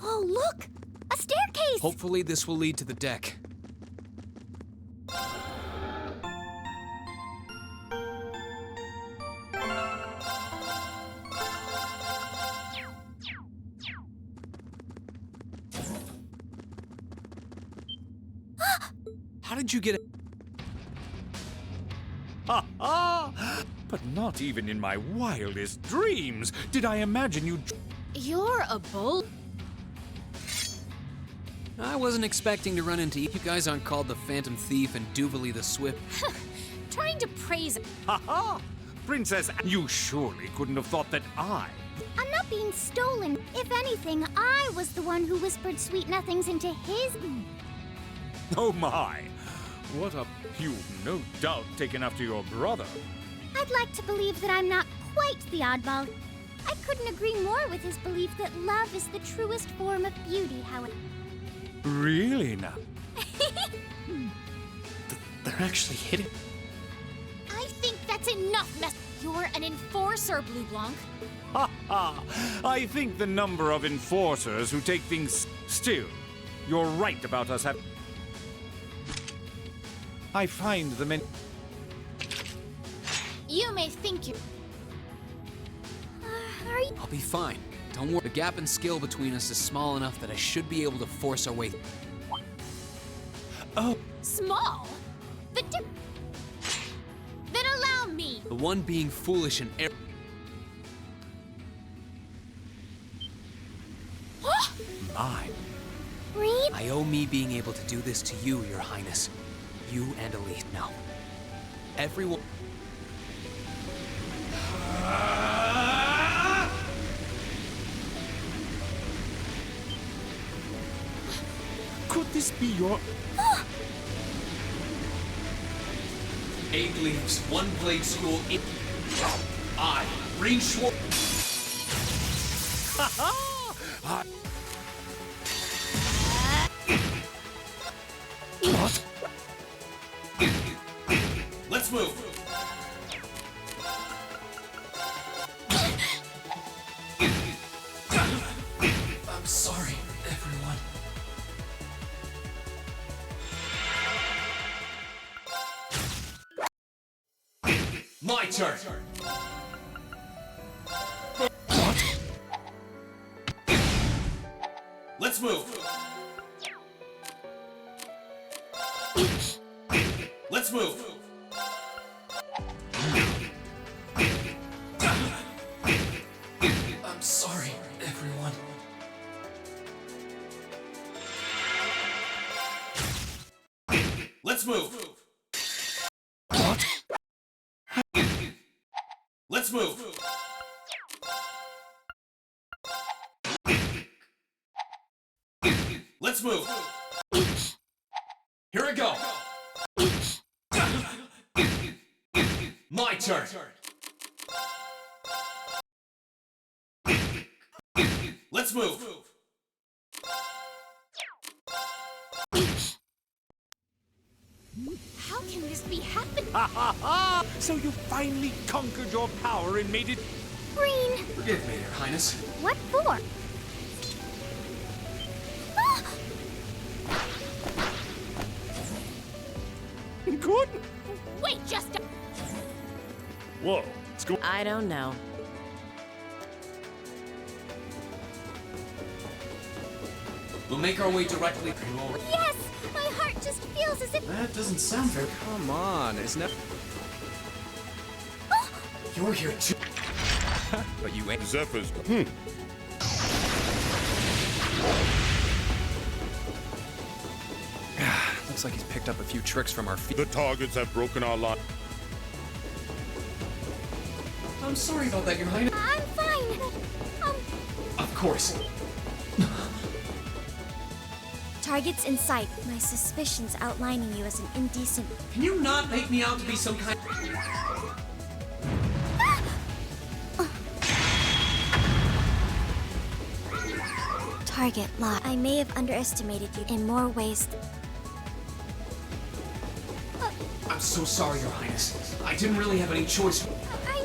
Oh, look! A staircase! Hopefully, this will lead to the deck. How did you get it? Ha ha! But not even in my wildest dreams did I imagine you. You're a bold. I wasn't expecting to run into you. You guys aren't called the Phantom Thief and Duvally the Swift. Trying to praise it. Ha ha! Princess, you surely couldn't have thought that I. I'm not being stolen. If anything, I was the one who whispered sweet nothings into his. Oh my! What a. You've no doubt taken after your brother. I'd like to believe that I'm not quite the oddball. I couldn't agree more with his belief that love is the truest form of beauty, however. Really now? They're actually hitting. I think that's enough, mess. You're an enforcer, Blue Blanc. Ha ha! I think the number of enforcers who take things still. You're right about us having. I find the men. You may think you. Are you? I'll be fine. Don't worry, the gap in skill between us is small enough that I should be able to force our way. Oh. Small? Then allow me. The one being foolish and mine. Reed? I owe me being able to do this to you, Your Highness. You and Elise. No. Everyone. Could this be your... 8 leaves, 1 blade school. I, Green Schwartz. What? Let's move. I'm sorry, everyone. My turn. What? Let's move. Let's move. I'm sorry, everyone. Let's move. What? Let's move. Let's move. Here we go. My turn. Let's move. How can this be happening? Ha ha ha! So you finally conquered your power and made it... Green! Forgive me, Your Highness. What for? Good? Wait just a... Whoa, let's go. I don't know. We'll make our way directly... Yes! My heart just feels as if... That doesn't sound very... Come on, isn't it? You're here too. But you ain't. Zephyr's... Looks like he's picked up a few tricks from our feet. The targets have broken our line. I'm sorry about that, Your Highness. I'm fine. Of course. Targets in sight. My suspicions outlining you as an indecent... Can you not make me out to be some kind... Target locked. I may have underestimated you in more ways. I'm so sorry, Your Highness. I didn't really have any choice.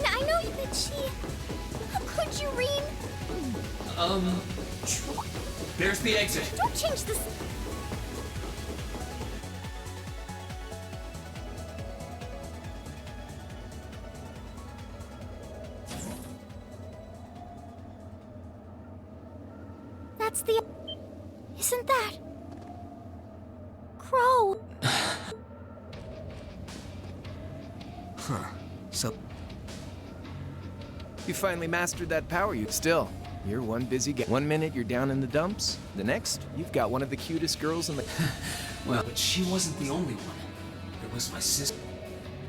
I know that she... How could you, Reem? There's the exit. Don't change this... That's the... Isn't that... Crow? Huh. So... You finally mastered that power. Still, you're one busy guy. 1 minute you're down in the dumps. The next, you've got one of the cutest girls in the... Well, but she wasn't the only one. There was my sister.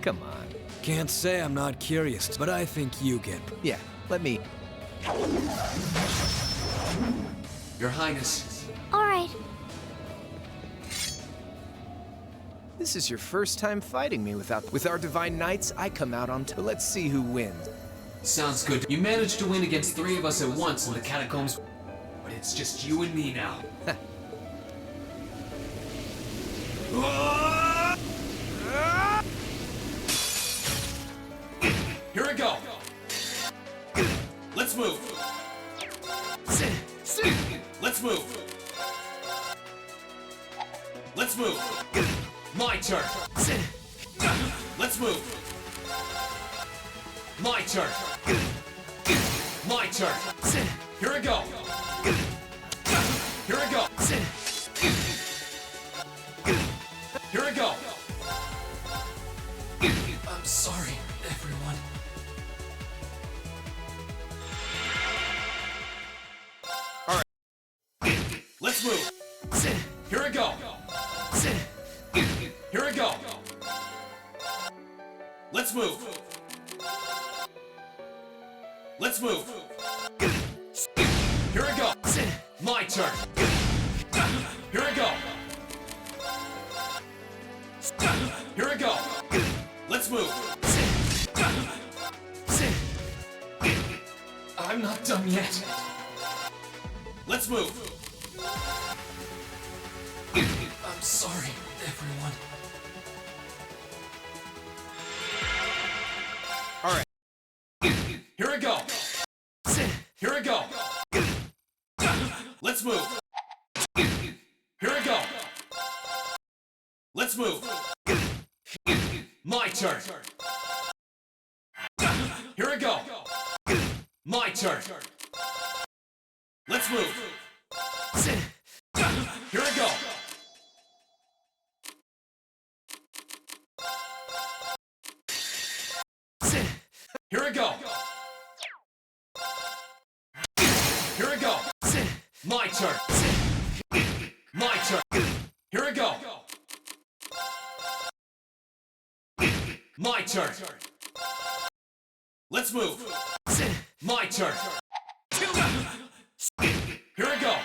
Come on. Can't say I'm not curious, but I think you get... Yeah, let me... Your Highness. All right. This is your first time fighting me without... With our Divine Knights, I come out on top. Let's see who wins. Sounds good. You managed to win against 3 of us at once in the catacombs, but it's just you and me now. Here we go. Let's move. Let's move. Let's move. My turn. Let's move. My turn. My turn. Here I go. Here I go. Here I go. I'm sorry, everyone. All right. Let's move. Here I go. Here I go. Let's move. Let's move. Here I go. My turn. Here I go. Here I go. Let's move. I'm not done yet. Let's move. I'm sorry, everyone. All right. Here I go. Here I go. Let's move. Here I go. Let's move. My turn. Here I go. My turn. Let's move. Here I go. Here I go. Here I go. My turn. My turn. Here I go. My turn. Let's move. My turn. Here I go.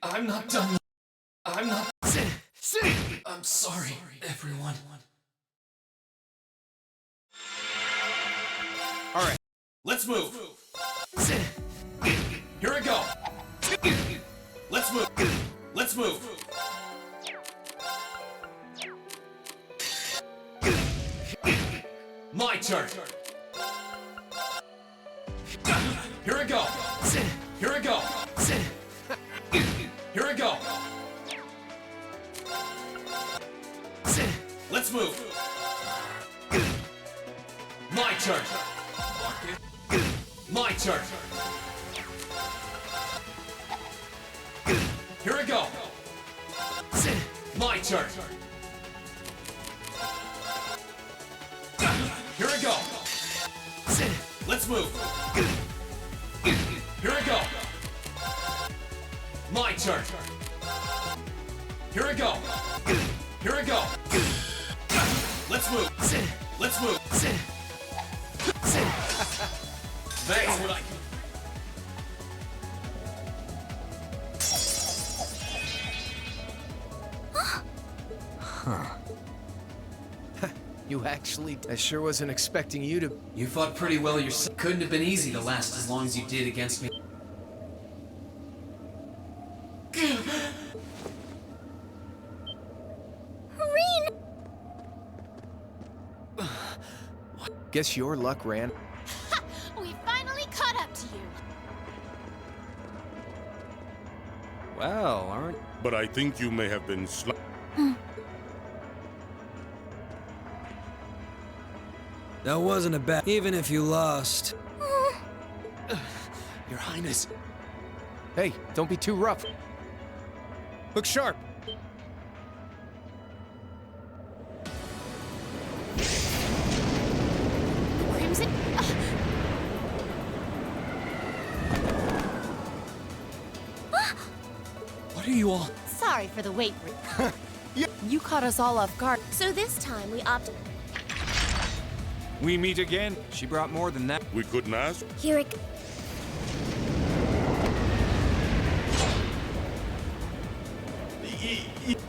I'm not done. I'm not. I'm sorry, everyone. All right. Let's move. Here I go. Let's move. Let's move. My turn. Here I go. Here I go. Here I go. Let's move. My turn. My turn. Here I go. My turn. Here I go. Let's move. Here I go. My turn. Here I go. Here I go. Let's move. Let's move. That's what I can. Huh. You actually... I sure wasn't expecting you to... You fought pretty well yourself. Couldn't have been easy to last as long as you did against me. Rean! Guess your luck ran. We finally caught up to you. Well, aren't... But I think you may have been That wasn't a bad... Even if you lost. Your Highness. Hey, don't be too rough. Look sharp. Crimson. What are you all? Sorry for the wait. You caught us all off guard. So this time we opted. We meet again. She brought more than that. We couldn't ask. Here it.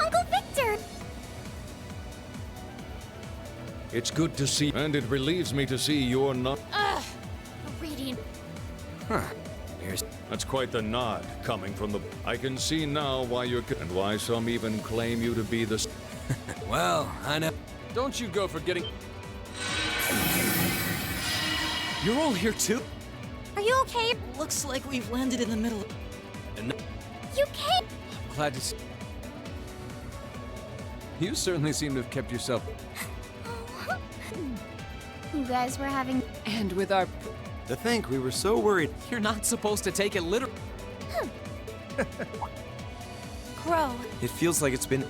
Uncle Victor! It's good to see, and it relieves me to see you're not. Reading. Huh. That's quite the nod coming from the. I can see now why you're. And why some even claim you to be the. Well, I know. Don't you go forgetting. You're all here too? Are you okay? Looks like we've landed in the middle. And You came. glad to see. You certainly seem to have kept yourself... You guys were having... And with our... To think we were so worried. You're not supposed to take it literally. Crow. It feels like it's been...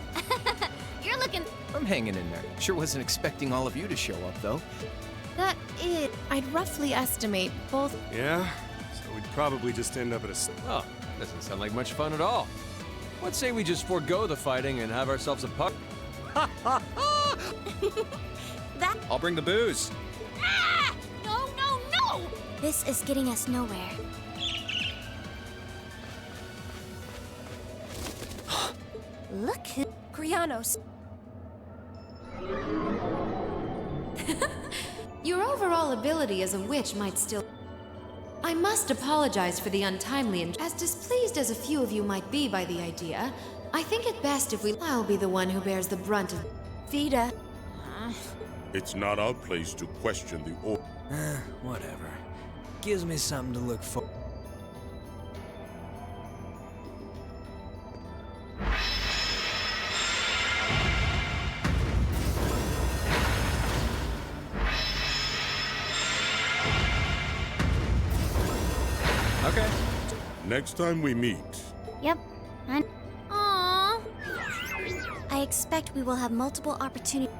You're looking... I'm hanging in there. Sure wasn't expecting all of you to show up, though. That is... I'd roughly estimate both. Yeah? So we'd probably just end up at a... Oh, doesn't sound like much fun at all. What say we just forego the fighting and have ourselves a puck? That... I'll bring the booze. Ah! No, no, no! This is getting us nowhere. Look who... Krianos. Your overall ability as a witch might still... I must apologize for the untimely and as displeased as a few of you might be by the idea, I think it best if I'll be the one who bears the brunt of... Vita. It's not our place to question the order. Whatever. Gives me something to look for. Okay. Next time we meet, Yep. And... Aww. I expect we will have multiple opportunities.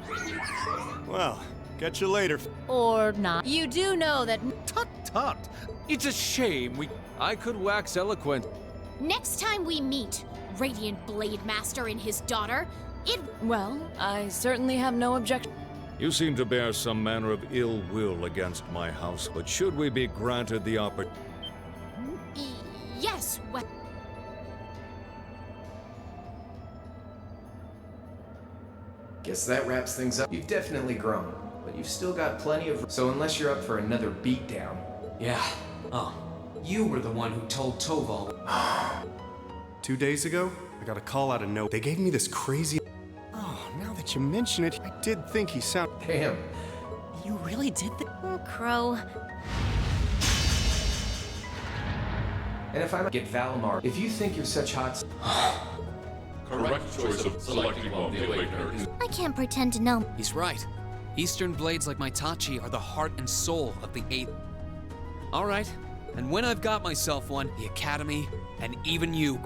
well, catch you later. Or not. You do know that. Tut tut! It's a shame we. I could wax eloquent. Next time we meet, Radiant Blade Master and his daughter, it... Well, I certainly have no objection. You seem to bear some manner of ill will against my house, but should we be granted the opportunity... Yes, well... Guess that wraps things up. You've definitely grown, but you've still got plenty of... So unless you're up for another beatdown... Yeah. Oh, you were the one who told Toval. 2 days ago, I got a call out of nowhere. They gave me this crazy... Oh, now that you mention it, I did think he sounded... Damn. You really did that? Oh, Crow. And if I get Valimar, if you think you're such hot... Correct choice of selecting one of the Awakeners. I can't pretend to know. He's right. Eastern blades like my Tachi are the heart and soul of the 8th. All right, and when I've got myself one, the Academy, and even you.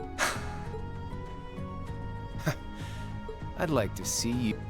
I'd like to see you...